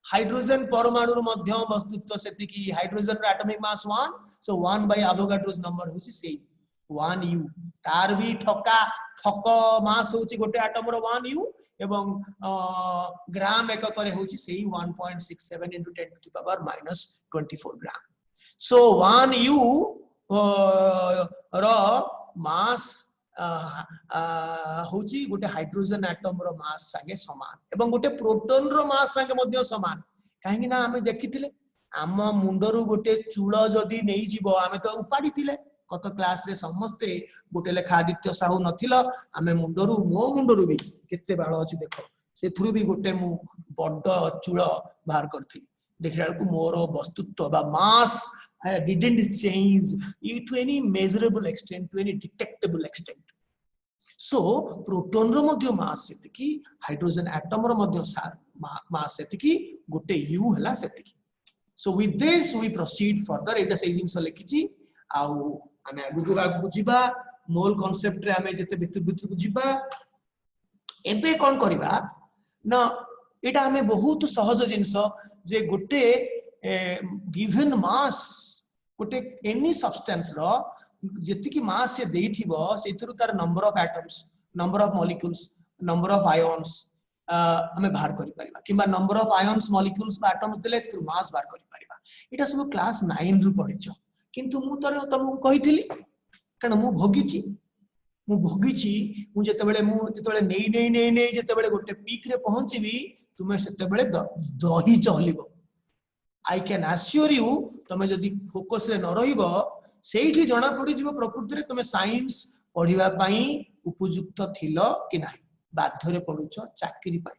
हाइड्रोजन परमाणु मध्य वस्तुत्व सेति की हाइड्रोजन रो एटॉमिक मास 1 सो 1 बाय एवोगाड्रोस नंबर होची सेम 1 u तार भी ठक मास होची गोटे एटम रो 1 u एवं ग्राम एकक रे होची सेही 1.67 into 10 to the power -24 gram so 1 u रो मास होची गोटे हाइड्रोजन एटम रो मास संगे समान एवं गोटे प्रोटॉन रो मास संगे मध्य समान काहेकि ना हमें देखिथिले आम मुंडरू गोटे चूळ जदी नै जीवो हमें तो उपाडी थिले कत क्लास रे समस्ते गोटे लेखा आदित्य साहू नथिलो आमे मुंडरू मो मुंडरू भी केते बाळ अछि देखो सेथुरु भी गोटे मु बड्ड चूळ बाहर करथि देखिला को मोर वस्तुत्व बा मास didn't change to any measurable extent, to any detectable extent. So proton row Madhya mass सेतिकी, hydrogen atom row Madhya mass सेतिकी, गोटे u हला सेतिकी. So with this we proceed further. एटा सेई जिंस लेखिची आउ आमे आगु आगु जिबा मोल कांसेप्ट रे आमे जते भितर भितर को जिबा. एबे कोन करिबा ना एटा आमे बहुत सहज जिंस जे गोटे गिवन मास गोटे एनी सब्सटेंस रो जेतिकी मास से देइथिबो सेथरु तार number of atoms, number of molecules, number of ions हमें बाहर करि परिबा किबा नंबर ऑफ आयन्स मॉलिक्यूल्स बा एटम्स देले सेथरु मास बाहर करि परिबा. एटा सब क्लास 9 रु पढिछ. किंतु मु तुमको कहिथिली कारण मु भोगिची मु जेतेबेले नै जेतेबेले गोटे पीक रे पहुंचीबी तुमे सेतेबेले दही चहलिबो. I can assure you तमे जदी फोकस रे न रहिबो सेठी जणा पड़ी जीव प्रकृति रे तमे साइंस पढिबा पई उपयुक्त थिलो कि नाही. बाध्य रे पढुछ चाकरी पई,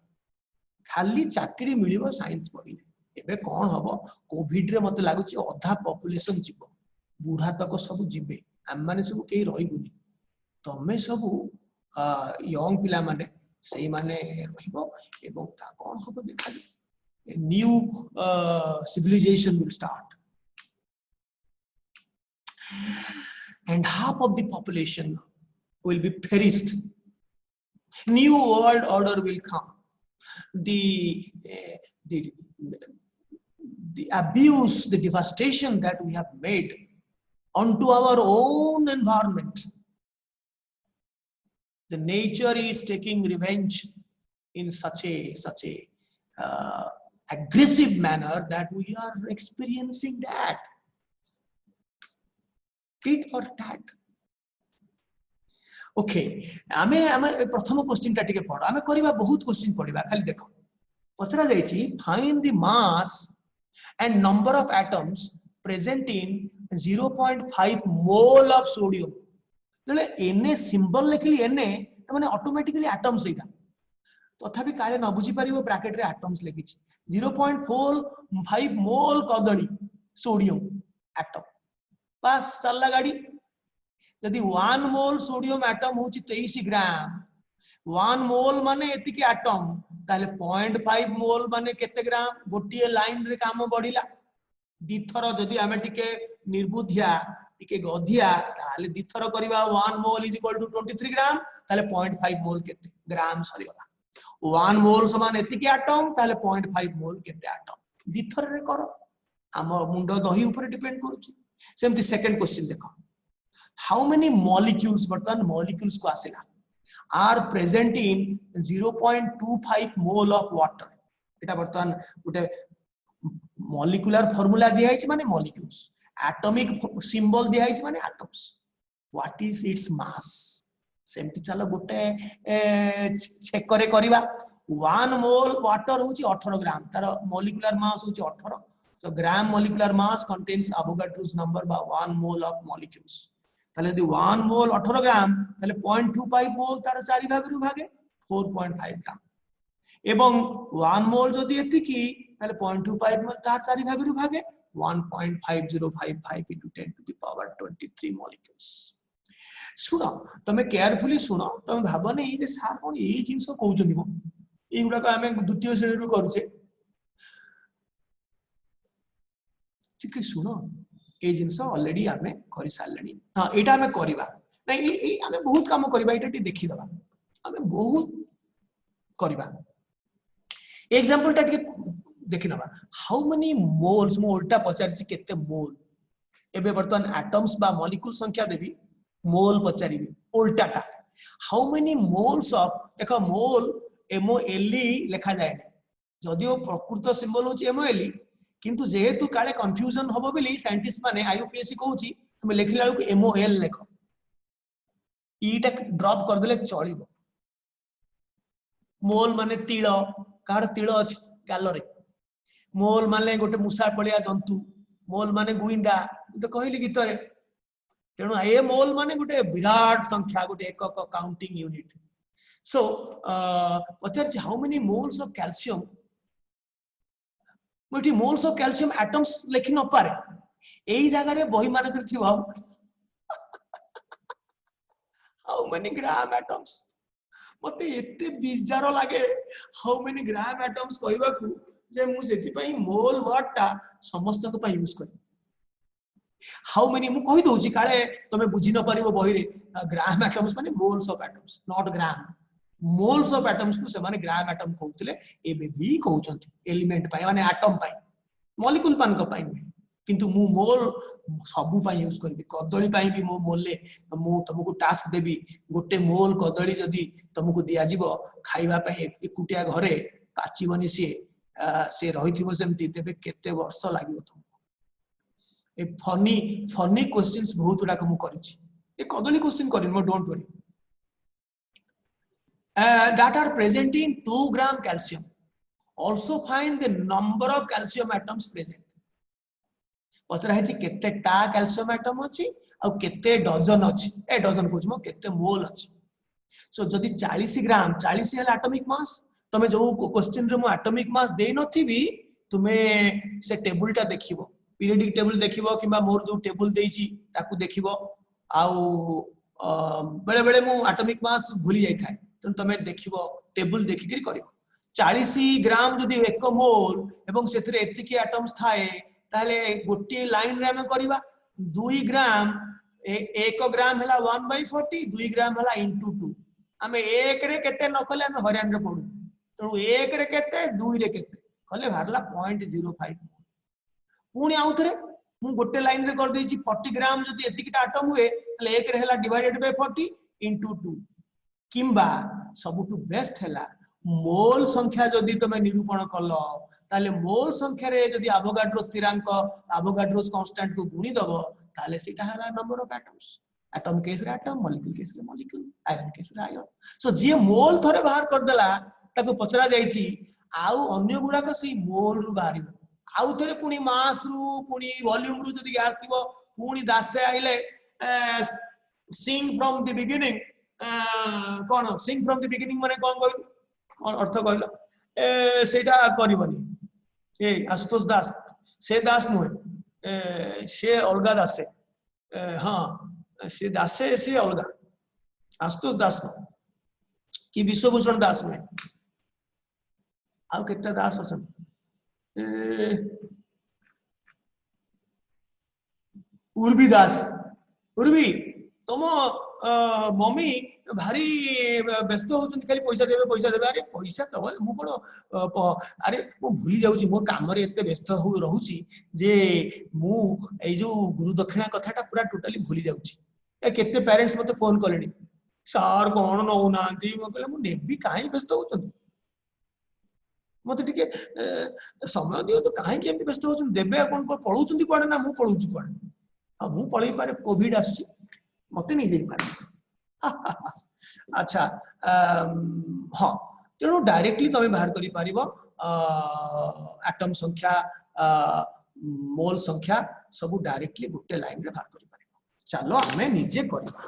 खाली चाकरी मिलिबो साइंस पढिले. एबे कोन हबो कोविड रे मते लागुची अधा पॉपुलेशन जीवो, बुढ़ा तक सब जीवे, हम माने सब केही रहिबुनी. तमे सब यंग पिला माने सेई माने रहिबो एवं ता कोन हबो देखा. A new civilization will start, and half of the population will be perished. New world order will come. The abuse, the devastation that we have made onto our own environment, the nature is taking revenge in such a aggressive manner that we are experiencing that. Tit for tat. Okay, आमे प्रथम question टा टिके पढ. आमे करिबा बहुत question पढिबा. खाली देखो पचरा जायछि find the mass and number of atoms present in 0.5 mole of sodium. तले Na सिंबल लिखली Na त माने ऑटोमेटिकली एटम्स एगा. तथापि काले न बुझी परिबो ब्रैकेट रे एटम्स लिखिछि. 0.45 मोल कदली सोडियम एटम पास चलला गाड़ी. यदि 1 मोल सोडियम एटम होची 23 ग्राम, 1 मोल माने एतिकी एटम ताले 0.5 मोल माने केते ग्राम. गोटिए लाइन रे काम बढ़िला. दिथर जदि आमे टिके निर्बुद्धिया टिके गधिया ताले दिथर करिबा 1 मोल इज इक्वल टू 23 ग्राम ताले 0.5 मोल केते ग्राम सरी गला. 1 मोल समान एतिकी एटम ताले 0.5 मोल केते एटम दिथर रे करो. आम मुंडो दही ऊपर डिपेंड करूची. सेमती सेकंड क्वेश्चन देखो, हाउ मेनी मॉलिक्यूल्स बर्तन मॉलिक्यूल्स को आसिला are present in 0.25 mole of water. एटा बर्तन गुटे मॉलिक्यूलर फार्मूला दिया है माने मॉलिक्यूल्स, एटॉमिक सिंबल दिया है माने atoms. What is its mass? सेमती चलो गोटे चेक करे करिबा. 1 मोल वाटर होची 18 ग्राम, तार मॉलिक्यूलर मास होची 18. So gram molecular mass contains Avogadro's number by 1 mole of molecules. ताले यदि 1 मोल 18 ग्राम ताले 0.25 मोल तार 4 भाग रु भागे 4.5 ग्राम. एवं 1 मोल जदि एतिकी ताले 0.25 मोल तार 4 भाग रु भागे 1.5055 into 10 to the power 23 molecules. सुनो तमे केयरफुली सुनो. तमे भाबो नै जे सार कोन एई जिंस कहउछथि मो एई गुडा को हमें द्वितीय श्रेणी रु करूछे. ठीक सुनो ए जिंस ऑलरेडी आमे करि सारलनी. हां एटा आमे करिबा नै ए आमे बहुत काम करिबा. एटा टी देखि दबा आमे बहुत करिबा. एग्जांपल टा टी देखि नबा. हाउ मेनी मोल्स मो उल्टा पचारछि केते मोल. एबे वर्तमान एटम्स बा मॉलिक्यूल संख्या देबी, मोल पचारिबी उल्टाटा. हाउ मेनी मोल्स ऑफ देखो मोल MOLE लिखा जाय नै. जदिओ प्रकृत सिंबल होछि MOLE किंतु जेहेतु काले कंफ्यूजन होबो बेली साइंटिस्ट माने IUPAC कहूची तुम लेखिला को MOL लेख. ईटा ड्रॉप कर देले चलिबो. मोल माने तिळ, कार तिळ अछि गालरे. मोल माने गोटे मुसा पळिया जंतु. मोल माने गुइंदा तो कहली गीतरे. तेणु ए मोल माने गोटे विराट संख्या, गोटे एकक counting unit. So Pachar how many moles of calcium. मोटी मोल्स ऑफ कैल्शियम एटम्स लेखि न पारे एई जगह रे बही मानक थिबो हाउ मेनी ग्राम एटम्स मते एते बिजार लागे हाउ मेनी ग्राम एटम्स कहबा को जे मु सेति पई मोल वर्ड टा समस्त को पई यूज करी हाउ मेनी मु कहि दउची काले तमे बुझी न परिबो बही रे ग्राम एटम्स माने moles of atoms not gram moles of atoms को से माने ग्राम एटम कहउतले एबे भी कहउचंती एलिमेंट पाई माने एटम पाई मॉलिक्यूल पान को पाई किंतु मु मोल सबु पाई यूज करबी कदली पाई भी मो मोले मु तुमको टास्क देबी गोटे मोल कदली जदी तुमको दिया जीवो खाइबा पाई एकुटिया घरे पाचिबनी से रहिथिबो सेमती तेबे केते वर्ष लागिवो तुमको ए फनी क्वेश्चंस बहुत गुडा को मु करिछि ए कदली क्वेश्चन करिन मो don't worry that are present in 2 gram calcium also find the number of calcium atoms present पतरा है केते टा कैल्शियम एटम अछि आ केते डजन अछि ए डजन कुछ मो केते मोल अछि सो जदी 40 ग्राम 40 है एटॉमिक मास तमे जो क्वेश्चन रे मो एटॉमिक मास दे नथिबी तुमे से टेबल टा देखिबो पीरियडिक टेबल देखिबो किबा मोर जो टेबल देइची ताकू देखिबो आउ बेले बेले मो एटॉमिक मास भूली जाई थाए त तमे देखिबो टेबल देखि करी करिवो 40 ग्राम जदी 1 मोल एवं सेथरे एतिकी एटम्स थाए ताले गोटी लाइन रे हम करबा 2 ग्राम 1 ग्राम हला 1/40 2 ग्राम हला * 2 हमें 1 रे केते न कले हम हरियाण रे पडू तो 1 रे केते 2 रे केते कले भारला 0.05 पुणी आउथरे मु गोटे लाइन रे कर देछि 40 ग्राम जदी एतिकीटा एटम हुए तले 1 रे हला डिवाइडेड बाय 40 * 2 किंबा सबुटु बेस्ट हला मोल संख्या जदी तमे निरूपण कलो ताले मोल संख्या रे जदी एवोगाड्रो स्थिरांक एवोगाड्रोस कांस्टेंट को गुणी दबो ताले सेटा हला number of atoms atom case रे एटम मॉलिक्यूल केस रे मॉलिक्यूल आयन केस रे आयन सो जे मोल थरे बाहर कर देला ताको पचरा जाईची आउ अन्य गुडा का सही मोल रु बाहरिबो आउ थरे पुनी मास रु पुनी वॉल्यूम रु जदी गैस थिबो पुनी दासे आइले सिंग फ्रॉम द बिगिनिंग कोन सिंग फ्रॉम द बिगिनिंग माने कोन कहू कोन अर्थ कहलो सेटा करिवनी ए आशुतोष दास से दास नुहे से अलगा दासे हाँ से दासे से अलगा आशुतोष दास कि विश्वभूषण दास नुहे आउ केटा दास अछन उर्वी दास उर्वी तुम मम्मी भारी व्यस्त होचंती खाली पैसा देबे अरे पैसा तो मु कोन अरे मु भूली जाउची मो काम रे एते व्यस्त हो रहूची जे मु ए जो गुरु दक्षिणा कथाटा पूरा टोटली भूली जाउची ए केते पेरेंट्स मते फोन कलेनी सर कोन नौ नांती मो कहले मु नेबी काहे व्यस्त होचंती मते टिके समय दियो तो काहे के एमती व्यस्त होचंती देबे कोन पढौचंती कोन ना मु पढौची कोन आ मु पढै पारे कोविड आसी मते नहीं जाई पारे अच्छा हाँ तेणु डायरेक्टली तमें बाहर करि पारिबो एटम संख्या मोल संख्या सब डायरेक्टली गोटे लाइन रे बाहर करि पारिबो चलो हमें निजे करिबा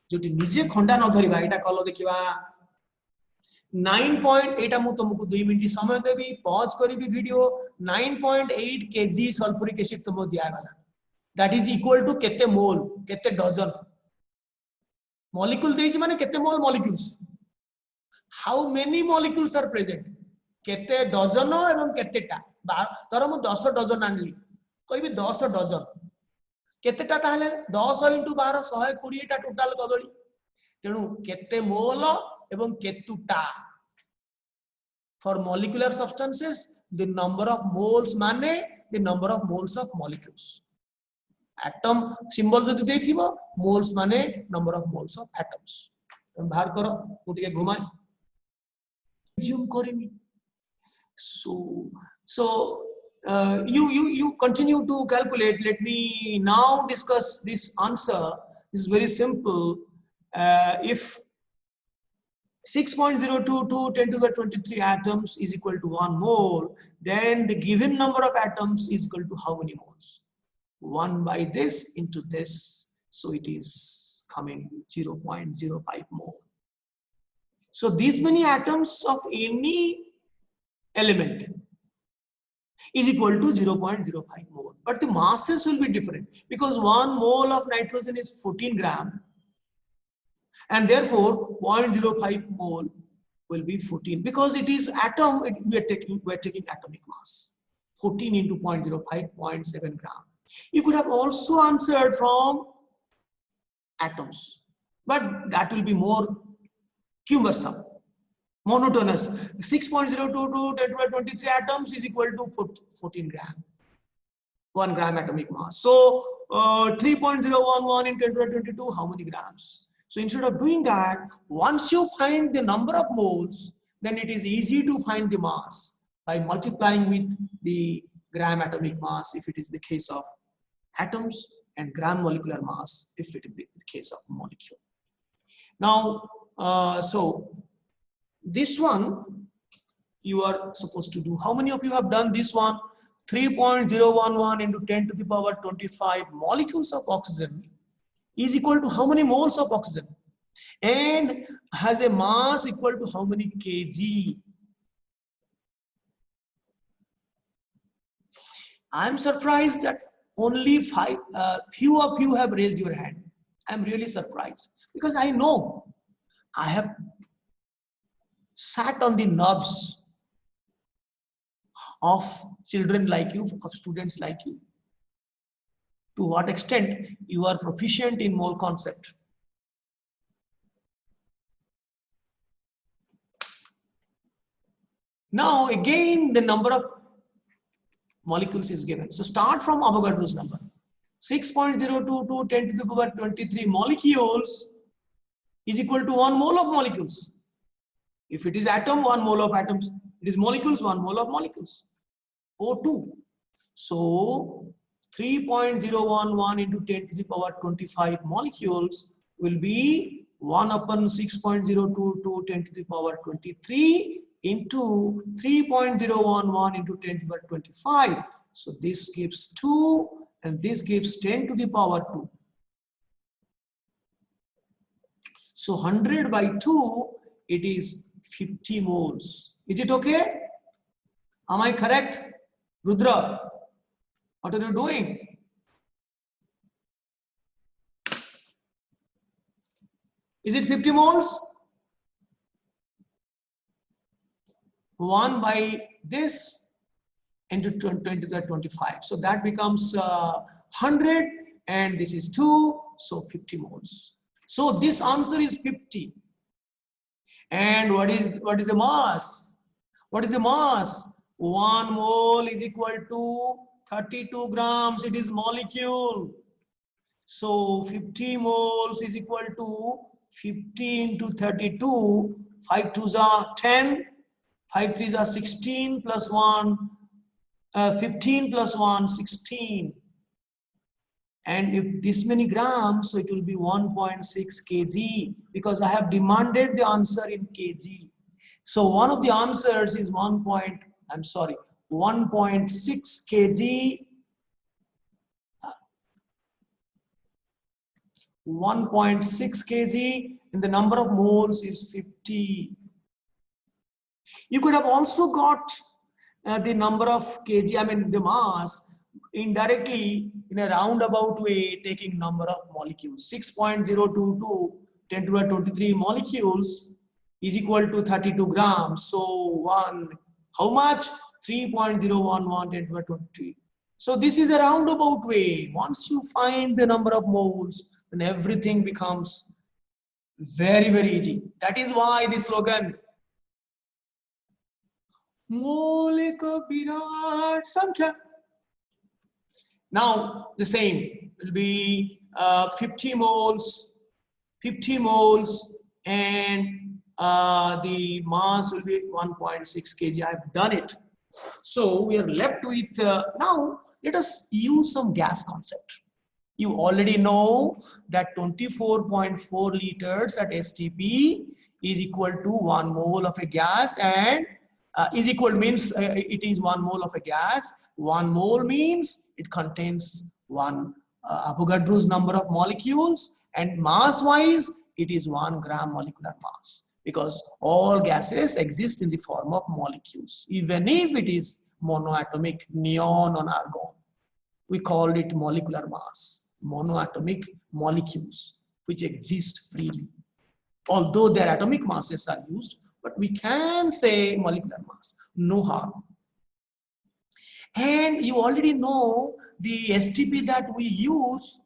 जोटी निजे खंडा न धरिबा एटा कलो देखिबा 9. एटा मु तुमको 2 मिनिट समय देबी पॉज करिबी वीडियो 9.8 kg सल्फ्यूरिक एसिड तुमको दिया गला दैट इज इक्वल टू केते मोल केते डजन मॉलिक्यूल देइछि माने केते mole molecules how many molecules are present केते डजन एवं केतेटा तर मु 10 डजन आनली कहबी 10 डजन केतेटा ताहले 10 * 12 120 टा टोटल कदली तेणु केते मोल एवं केतुटा for molecular substances the number of moles माने the number of moles of molecules atom symbol जदि देथिबो मोल्स माने number of moles of atoms तुम बाहर करो उठके घुमाए ज्यूम करिनी so you continue to calculate let me now discuss this answer is very simple if 6.022 10 to the 23 atoms is equal to 1 mole then the given number of atoms is equal to how many moles 1 by this into this so it is coming 0.05 mole so these many atoms of any element is equal to 0.05 mole. But the masses will be different because 1 mole of nitrogen is 14 gram and therefore 0.05 mole will be 14 because it is atom, we are taking atomic mass. 14 into 0.05, 0.7 gram. You could have also answered from atoms, but that will be more cumbersome, monotonous. 6.022 10 to the 23 atoms is equal to 14 gram, 1 gram atomic mass. So 3.011 in 10 to the 22, how many grams? So instead of doing that, once you find the number of moles, then it is easy to find the mass by multiplying with the gram atomic mass if it is the case of atoms, and gram molecular mass if it is the case of molecule. Now, so this one you are supposed to do. How many of you have done this one? 3.011 into 10 to the power 25 molecules of oxygen is equal to how many moles of oxygen and has a mass equal to how many kg? I'm surprised that only few of you have raised your hand. I'm really surprised because I know I have sat on the nerves of children like you, of students like you. To what extent you are proficient in mole concept. Now again the number of molecules is given. So start from Avogadro's number. 6.022 10 to the power 23 molecules is equal to 1 mole of molecules. If it is atom, 1 mole of atoms. It is molecules, 1 mole of molecules. O2. So 3.011 into 10 to the power 25 molecules will be 1 upon 6.022 10 to the power 23 into 3.011 into 10 to the power 25. So this gives 2 and this gives 10 to the power 2. So 100 by 2, it is 50 moles. Is it okay? Am I correct? Rudra, what are you doing? Is it 50 moles? 1 by this into 20 to the 25. So that becomes 100 and this is 2, so 50 moles. So this answer is 50. And what is the mass? What is the mass? 1 mole is equal to 32 grams. It is molecule. So 50 moles is equal to 50 into 32. 5 2s are 10. 5 3s are 16 plus 1. 15 plus 1, 16. And if this many grams, so it will be 1.6 kg because I have demanded the answer in kg. So one of the answers is 1.6 kg. 1.6 kg and the number of moles is 50. You could have also got the number of kg, I mean the mass, indirectly in a roundabout way, taking number of molecules. 6.022 10 to the 23 molecules is equal to 32 grams. So how much? 3.011 10 to the 23. So this is a roundabout way. Once you find the number of moles, then everything becomes very, very easy. That is why the slogan Mole ka Virat Sankhya. Now the same will be 50 moles, and the mass will be 1.6 kg. I've done it. So we are left with now let us use some gas concept. You already know that 24.4 liters at STP is equal to 1 mole of a gas, and is equal means it is 1 mole of a gas. 1 mole means it contains 1 Avogadro's number of molecules, and mass wise it is 1 gram molecular mass because all gases exist in the form of molecules. Even if it is monoatomic neon on argon. We called it molecular mass, monoatomic molecules which exist freely. Although their atomic masses are used, but we can say molecular mass, no harm. And you already know the STP that we use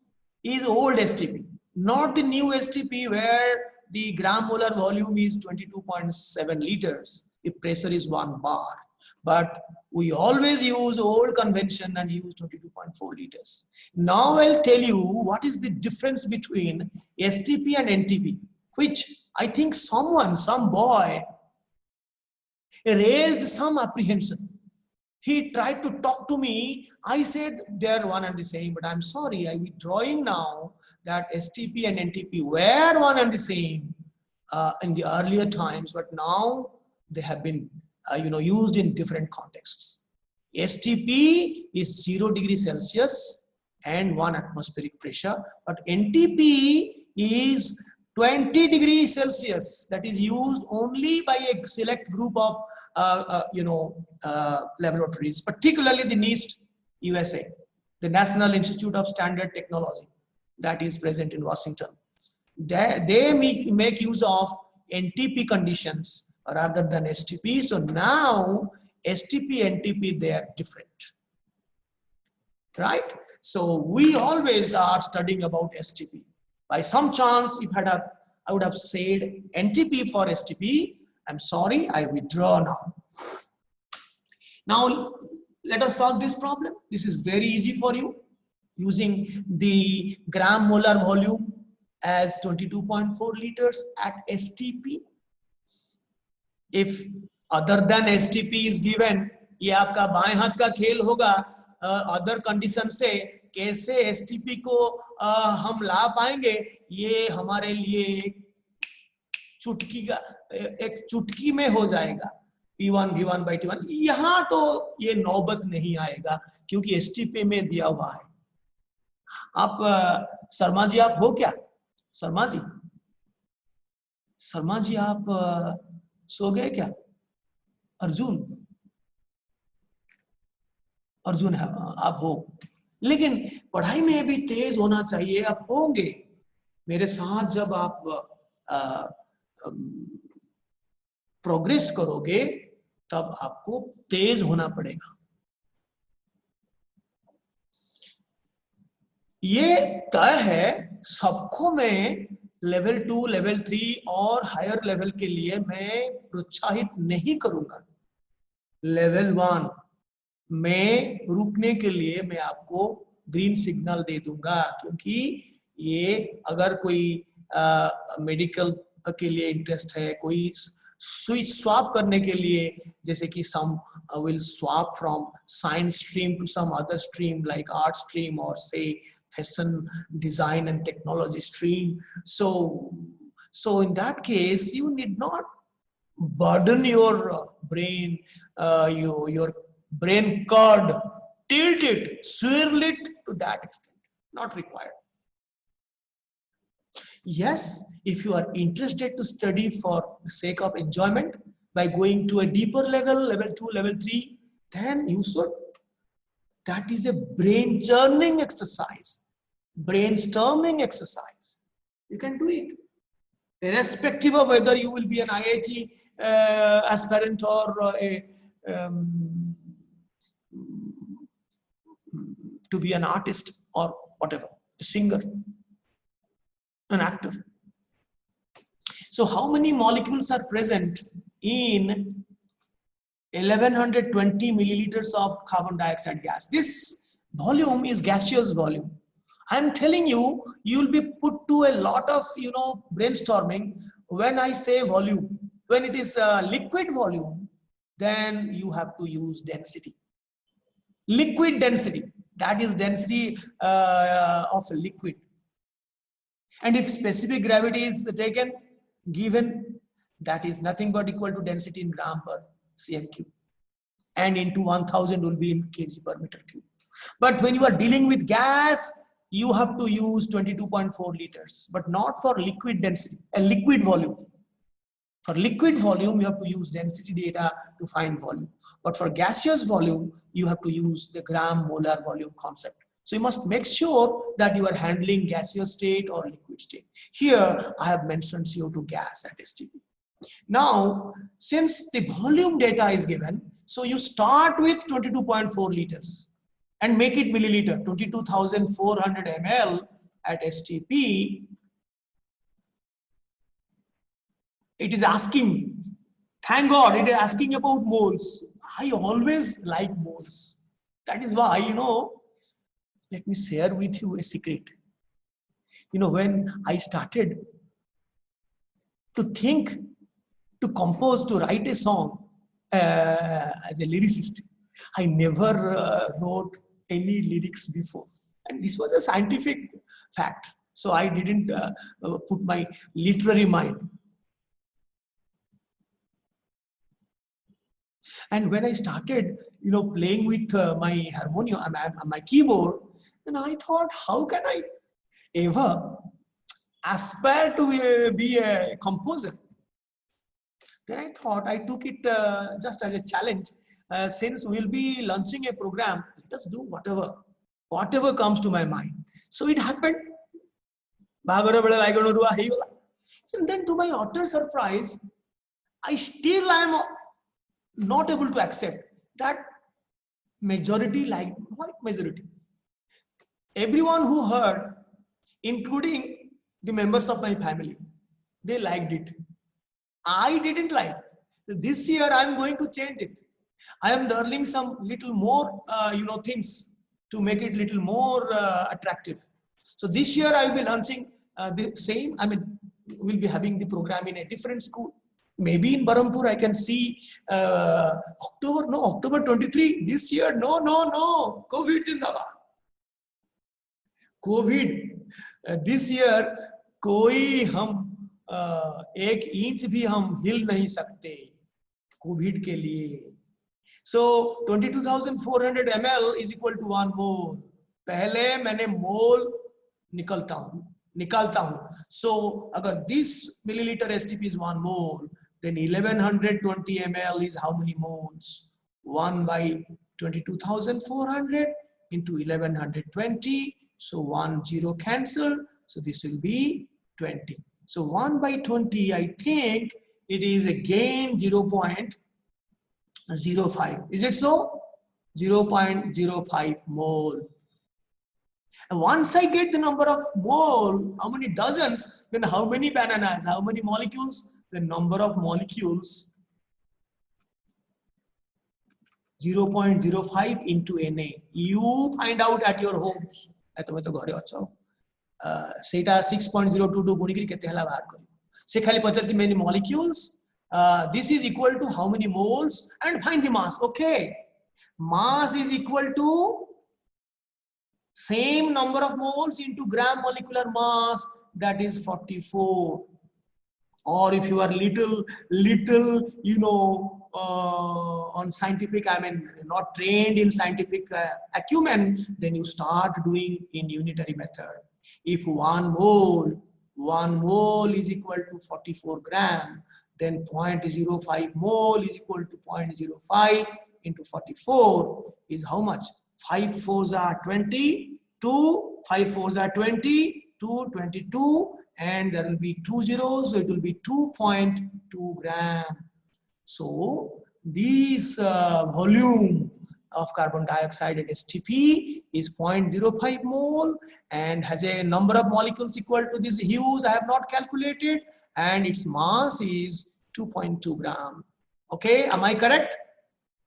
is old STP, not the new STP where the gram molar volume is 22.7 liters, if pressure is 1 bar. But we always use old convention and use 22.4 liters. Now I'll tell you what is the difference between STP and NTP, which I think some boy raised some apprehension. He tried to talk to me. I said they're one and the same, but I'm sorry, I'm withdrawing now that STP and NTP were one and the same in the earlier times, but now they have been used in different contexts. STP is 0 degrees Celsius and 1 atmospheric pressure, but NTP is 20 degrees Celsius, that is used only by a select group of laboratories, particularly the NIST USA, the National Institute of Standard Technology, that is present in Washington. They make use of NTP conditions rather than STP. So now STP, NTP, they are different, right? So we always are studying about STP. By some chance, if I would have said NTP for STP, I'm sorry, I withdraw now. Now, let us solve this problem. This is very easy for you, using the gram molar volume as 22.4 liters at STP. If other than STP is given, ये आपका बाएं हाथ का खेल होगा, other condition से कैसे STP को हम ला पाएंगे, ये हमारे लिए एक चुटकी में हो जाएगा, P1 V1 by T1. यहाँ तो ये नौबत नहीं आएगा क्योंकि STP में दिया हुआ है. आप शर्मा जी, आप हो क्या? शर्मा जी आप सो गए क्या? अर्जुन है, आप हो, लेकिन पढ़ाई में भी तेज होना चाहिए. आप होंगे मेरे साथ, जब आप प्रोग्रेस करोगे तब आपको तेज होना पड़ेगा. ये तय है सबको मैं लेवल 2, लेवल 3 और हायर लेवल के लिए मैं प्रोत्साहित नहीं करूंगा. लेवल 1 में रुकने के लिए मैं आपको ग्रीन सिग्नल दे दूंगा, क्योंकि ये अगर कोई मेडिकल के लिए इंटरेस्ट है, कोई स्विच स्वैप करने के लिए, जैसे कि some will swap from science stream to some other stream like art stream और से fashion design and technology stream. So in that case, you need not burden your brain, your brain cord, tilt it, swirl it to that extent. Not required. Yes, if you are interested to study for the sake of enjoyment by going to a deeper level, level 2, level 3, then you should. That is a brain churning exercise, brainstorming exercise. You can do it, irrespective of whether you will be an IIT aspirant or to be an artist or whatever, a singer, an actor. So how many molecules are present in 1120 milliliters of carbon dioxide gas? This volume is gaseous volume. I'm telling you, you'll be put to a lot of brainstorming when I say volume. When it is a liquid volume, then you have to use density. Liquid density, that is density of a liquid. And if specific gravity is taken, given, that is nothing but equal to density in gram per cm cube, and into 1000 will be in kg per meter cube. But when you are dealing with gas, you have to use 22.4 liters, but not for liquid density, a liquid volume. For liquid volume, you have to use density data to find volume. But for gaseous volume, you have to use the gram molar volume concept. So you must make sure that you are handling gaseous state or liquid state. Here, I have mentioned CO2 gas at STP. Now, since the volume data is given, so you start with 22.4 liters and make it milliliter, 22,400 ml at STP. It is asking, thank God, it is asking about moles. I always like moles. That is why, let me share with you a secret. When I started to think, to compose, to write a song as a lyricist, I never wrote any lyrics before. And this was a scientific fact. So I didn't put my literary mind. And when I started, playing with my harmonium, my keyboard, and I thought, how can I ever aspire to be a composer? Then I thought, I took it just as a challenge. Since we'll be launching a program, let us do whatever comes to my mind. So it happened. And then to my utter surprise, I still am not able to accept that majority liked. What majority? Everyone who heard, including the members of my family, they liked it. I didn't like. This year I am going to change it. I am learning some little more, things to make it little more attractive. So this year I will be launching the same. We'll be having the program in a different school. Maybe in Berhampur I can see October 23 this year. No. COVID zindabad. COVID this year कोई हम 1 inch भी हम हिल नहीं सकते Covid के लिए. So 22,400 ml is equal to 1 mole. पहले मैंने मोल निकालता हूँ. So अगर this milliliter STP is 1 mole, then 1120 ml is how many moles? 1 by 22,400 into 1120. So 1 0 cancel. So this will be 20. So 1 by 20, I think it is again 0.05. Is it so? 0.05 mole. And once I get the number of mole, how many dozens, then how many bananas, how many molecules? The number of molecules 0.05 into Na. You find out at your homes. Seta 6.022 गुणिकरी केते हला बाहर करियो से खाली पचरची many molecules. This is equal to how many moles and find the mass. Okay, mass is equal to same number of moles into gram molecular mass, that is 44. Or if you are little on scientific, not trained in scientific acumen, then you start doing in unitary method. If 1 mole is equal to 44 gram, then 0.05 mole is equal to 0.05 into 44 is how much? 5 4s are 20, 2, 5 4s are 20, 2, 22, and there will be 2 zeros, so it will be 2.2 gram. So this volume of carbon dioxide at STP is 0.05 mole and has a number of molecules equal to this hues I have not calculated, and its mass is 2.2 gram. Okay, am I correct?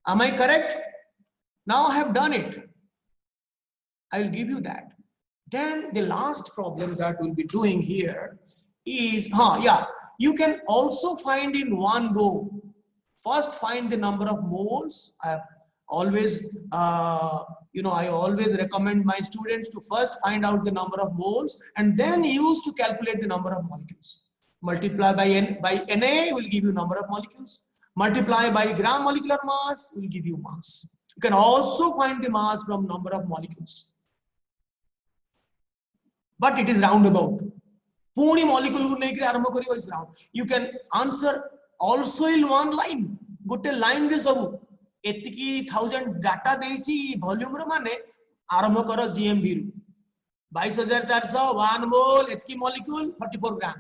Am I correct? Now I have done it. I will give you that. Then the last problem that we'll be doing here is, you can also find in one go. First find the number of moles. I always recommend my students to first find out the number of moles and then use to calculate the number of molecules. Multiply by Na will give you number of molecules. Multiply by gram molecular mass will give you mass. You can also find the mass from number of molecules. But it is roundabout. You can answer also in one line गोटे line रे सब एतिकी 1000 data देछि volume रो माने आरंभ कर GMB रु 22400 1 मोल एतिकी molecule 44 ग्राम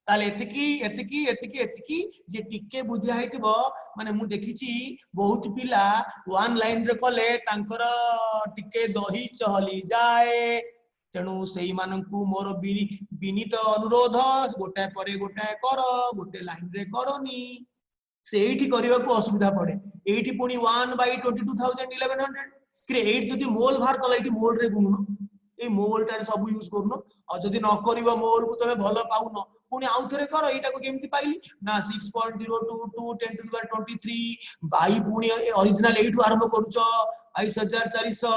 ताले एतिकी एतिकी एतिकी एतिकी जे टिके बुझा हेतिबो माने मु देखिछि बहुत पिला वन लाइन रे कले तांकर टिके दही चहली जाए तेणु सेई मानकु मोर विनीत अनुरोध गोटाए परे गोटाए कर गोटे लाइन रे करनी सेठी करबा को असुविधा पड़े एठी पुनी 1/22,1100 कि एठी जदी मोल बाहर कला एठी मोल रे गुणन ए मोल टार सब यूज करनो और जदी न करबा मोल को तमे भलो पाउनो पुनी आउ थरे कर एटा को केमति पाइली ना 6.022 10 to the power 23 बाई पुनी ओरिजिनल एठू आरंभ करूचो 22400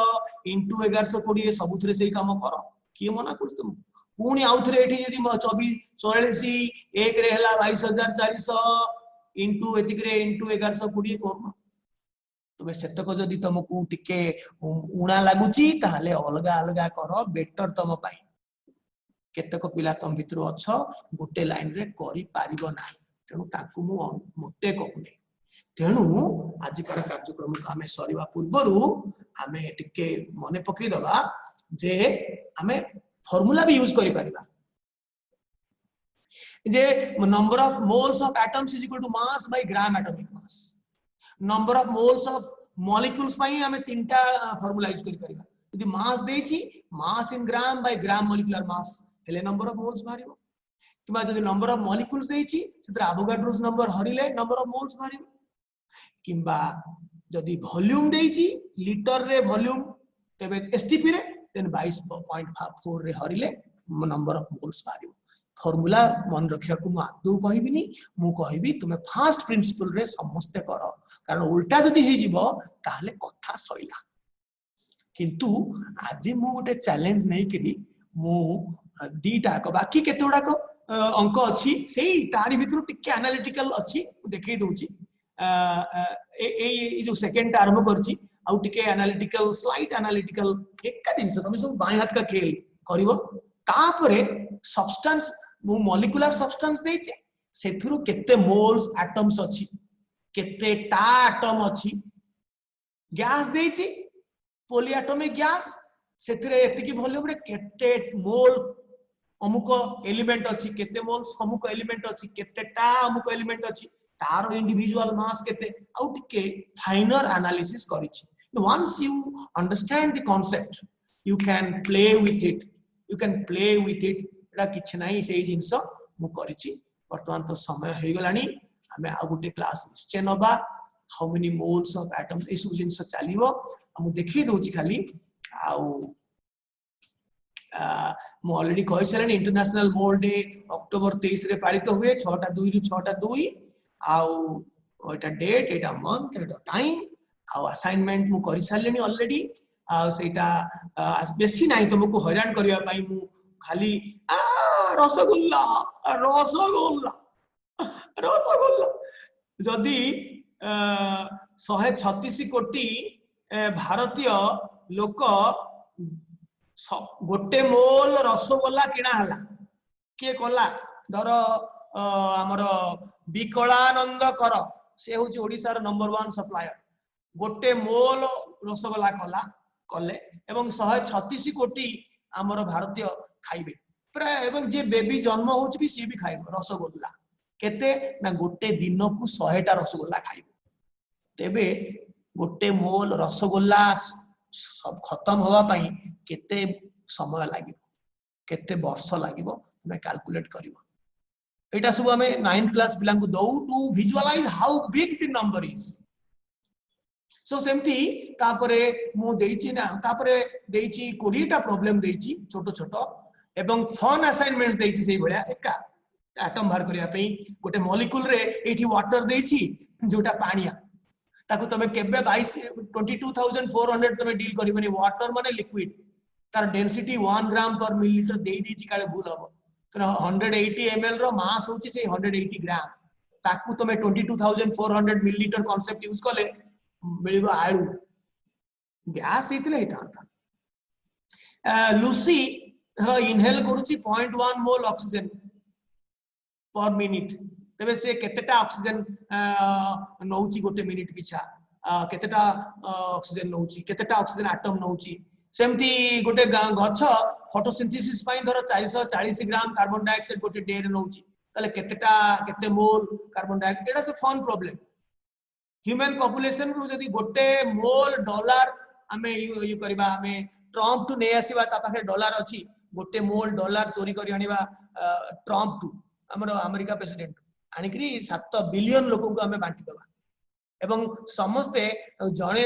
into 1120 सब थरे सेही काम कर के मना कर तुम पुनी आउ थरे एठी जदी 24 44 1 रे हला 22400 into एतिक रे into 1120 करनो तुमे सेतक जदी तुमको टिके उणा लागुची ताहले अलगा अलगा कर बेटर तुम पाई केतक पिला तुम भितर अछ गोटे लाइन रे करि पारिबो ना तेनु ताकू मु मोटे कहूने तेनु आज पर कार्यक्रम को हमें सरीवा पूर्वरु हमें टिके मने पकई दबा जे हमें फार्मूला भी यूज करि परिबा जे number of moles of atoms is equal to mass by gram atomic mass number of moles of molecules पाई हमें तीनटा फार्मूला यूज करि परिबा यदि मास देछि मास इन ग्राम बाय ग्राम मॉलिक्यूलर मास हेले नंबर ऑफ मोल्स बाहरिबो किबा जदि नंबर ऑफ मॉलिक्यूल्स देछि सेतरा एवोगाड्रोस नंबर हरिले नंबर ऑफ मोल्स बाहरिबो किबा जदि वॉल्यूम देछि लीटर रे वॉल्यूम तबे एसटीपी रे देन 22.4 रे हरिले नंबर ऑफ मोल्स बाहरिबो फार्मूला मन रखिया को आदौ कहबिनी मु कहबी तुमे फर्स्ट प्रिंसिपल रे समस्त कर कारण उल्टा जदि हे जीवो ताले कथा सइला किंतु आज मु गोटे चैलेंज नै करी मु दीटा को बाकी केतोडा को अंक अछि सेही तारी भितर टिके एनालिटिकल अछि देखै दोछि ए जो सेकंड आरंभ करछि आउ टिके एनालिटिकल स्लाइट एनालिटिकल एका जिंस तुम सब बाई हाथ का खेल करिवो तापरे सब्सटेंस मु मॉलिक्यूलर सब्सटेंस देछि सेथुरु केते मोल्स एटम्स अछि केते टा एटम अछि गैस देछि पॉली एटॉमिक गैस सेथिरे एतिकी वॉल्यूम रे केते मोल अमुक एलिमेंट अछि केते मोल्स अमुक एलिमेंट अछि केते टा अमुक एलिमेंट अछि तारो इंडिविजुअल मास केते आउ टिके फाइनर एनालिसिस करिछि once you understand the concept you can play with it एटा किछ नाही सेही जिंस मु करिछि वर्तमान तो समय हे गलानी हमें आ गुटे क्लास निश्चय नबा how many moles of atoms ए सब जिंस चालिबो हम देखि दोछि खाली आउ मु ऑलरेडी कहि सलेनी इंटरनेशनल मोल डे अक्टोबर 23 रे पालित हुए 6टा 2 रु 6टा 2 आउ एटा डेट एटा मंथ एटा टाइम आउ असाइनमेंट मु करि सलेनी ऑलरेडी आ सेटा बेसी नाही तुमको हैरान करिया पई मु खाली रसगुल्ला रसगुल्ला रसगुल्ला जदि 136 कोटी भारतीय लोक गोटे मोल रसगोल्ला किना हला के कला धर हमर विकलानंद कर से होची ओडिसा रो नंबर 1 सप्लायर गोटे मोल रसगोल्ला कला कले एवं 136 कोटी हमर भारतीय खाइबे प्राय एवं जे बेबी जन्म होची भी सी भी खाइबो रसगोल्ला केते ना गोटे दिन को 100टा रसगोल्ला खाइबो तेबे गोटे मोल रसगोल्ला सब खत्म होवा पई केते समय लागिबो केते वर्ष लागिबो तुमे कैलकुलेट करिवो एटा सब हमें 9th क्लास पिला को दउ to visualise how big the number is so सेमती तापरे मु देछि ना तापरे देछि 20टा प्रॉब्लम देछि छोटो छोटो एवं फन असाइनमेंट्स देछि सेही भलिया एका एटम बाहर करिया पई गोटे मॉलिक्यूल रे एठी वाटर देछि जोटा पानिया ताकू तमे केबे 22400 तमे डील करिबनी वाटर माने लिक्विड तार डेंसिटी 1 ग्राम पर मिलीलीटर देई दिछि काले भूल हबो तो 180 ml रो मास होछि से 180 ग्राम ताकू तमे 22400 मिलीलीटर कांसेप्ट यूज करले मिलिबो आयु गैस इतले हिता लूसी इनहेल करूची 0.1 मोल ऑक्सीजन पर मिनिट तेबे से केतेटा ऑक्सीजन नौची गोटे मिनिट पिछा केतेटा ऑक्सीजन नौची केतेटा ऑक्सीजन एटम नौची सेमती गोटे गछ फोटोसिंथेसिस पई धर 440 ग्राम कार्बन डाइऑक्साइड गोटे डे रे नौची ताले केतेटा केते मोल कार्बन डाइऑक्साइड एटा से फन प्रॉब्लम ह्यूमन पॉपुलेशन रु जदी गोटे मोल डॉलर हमें यू करबा हमें ट्रम्प टू नै आसीबा ता पाखे डॉलर अछि गोटे मोल डॉलर चोरी करी आनिबा ट्रम्प टू हमर अमेरिका प्रेसिडेंट आनिकरी 7 बिलियन लोक को हमें बांटी दबा एवं समस्ते जणे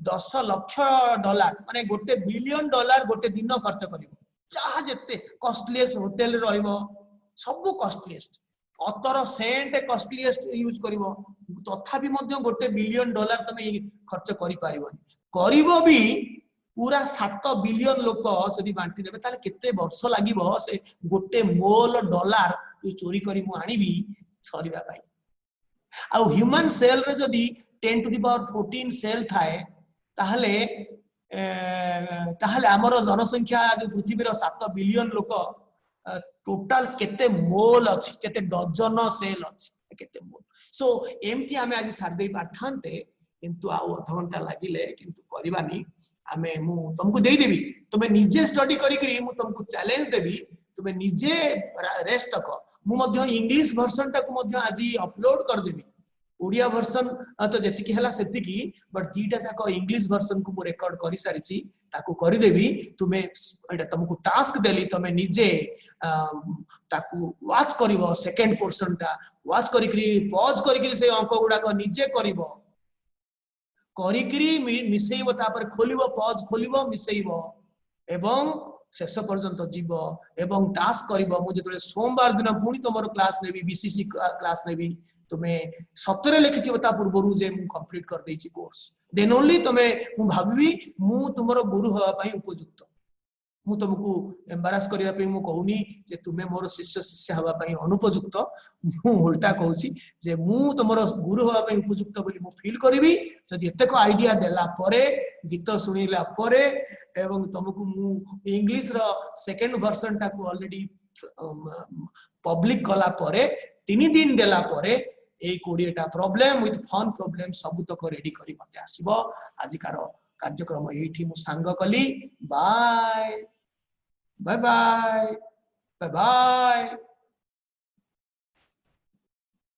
10 लाख डॉलर माने गोटे बिलियन डॉलर गोटे दिन खर्च करिवो चाह जेते कॉस्टलीस्ट होटल रहइबो सब कॉस्टलीस्ट अतर सेंट कॉस्टलीस्ट यूज करिवो तथापि मध्य गोटे बिलियन डॉलर तमे खर्च करि पारिबोनी करिवो भी पूरा 7 बिलियन लोक जदि बांटी देबे ताले केते वर्ष लागिवो से गोटे मोल डॉलर चोरी करी मु आनिबी सरीबा पाई आ ह्यूमन सेल रे जदि 10 टू द पावर 14 सेल थाए ताहले ताहले हमर जनसंख्या जो पृथ्वी रो 7 बिलियन लोक टोटल केते मोल अछि केते डजन सेल अछि केते मोल सो एमती हमें आज सार दे पाठांते किंतु आ आधा घंटा लागिले किंतु करबानी हमें मु तुमको दे देबी तुमे निजे स्टडी करी करी मु तुमको चैलेंज देबी तुमे निजे रेस्ट तक मु मध्य इंग्लिश वर्जन टाको मध्य आज अपलोड कर देबी ओडिया वर्जन तो जेतिकी हला सेतिकी बट दीटा जाक इंग्लिश वर्जन को मु रिकॉर्ड करि सारिची ताको करि देबी तुमे एटा तुमको टास्क देली तुमे निजे ताको वाच करिवो सेकंड पोर्शन टा वाच करी करी पॉज करी करी से अंक गुडा को निजे करिवो करी मिसेइबो तापर खोलिबो पॉज खोलिबो मिसेइबो एवं शेष पर्यंत जीव एवं टास्क करिवो मु जेतले सोमवार दिन पुणी तमरो क्लास नेबी बीसीसी क्लास नेबी तुमे सतरे लिखिथिबो ता पूर्वरु जे मु कंप्लीट कर देछि कोर्स देन ओनली तुमे मु भाबिबी मु तुमरो गुरु होवा पई उपयुक्त मु तुमको एम्बारास करिया पे मु कहूनी जे तुमे मोर शिष्य शिष्य हवा पई अनुपयुक्त मु उल्टा कहूची जे मु तुमरो गुरु हवा पई उपयुक्त बोली मु फील करबी जदि एते को आईडिया देला परे गीत सुनिला परे एवं तुमको मु इंग्लिश रो सेकंड वर्जन टा को ऑलरेडी पब्लिक कला परे 3 दिन देला परे ए 20टा प्रॉब्लम विथ फन प्रॉब्लम सब तक रेडी करी मते आसीबो आजिकार कार्यक्रम एठी मु सांग कली bye bye bye bye bye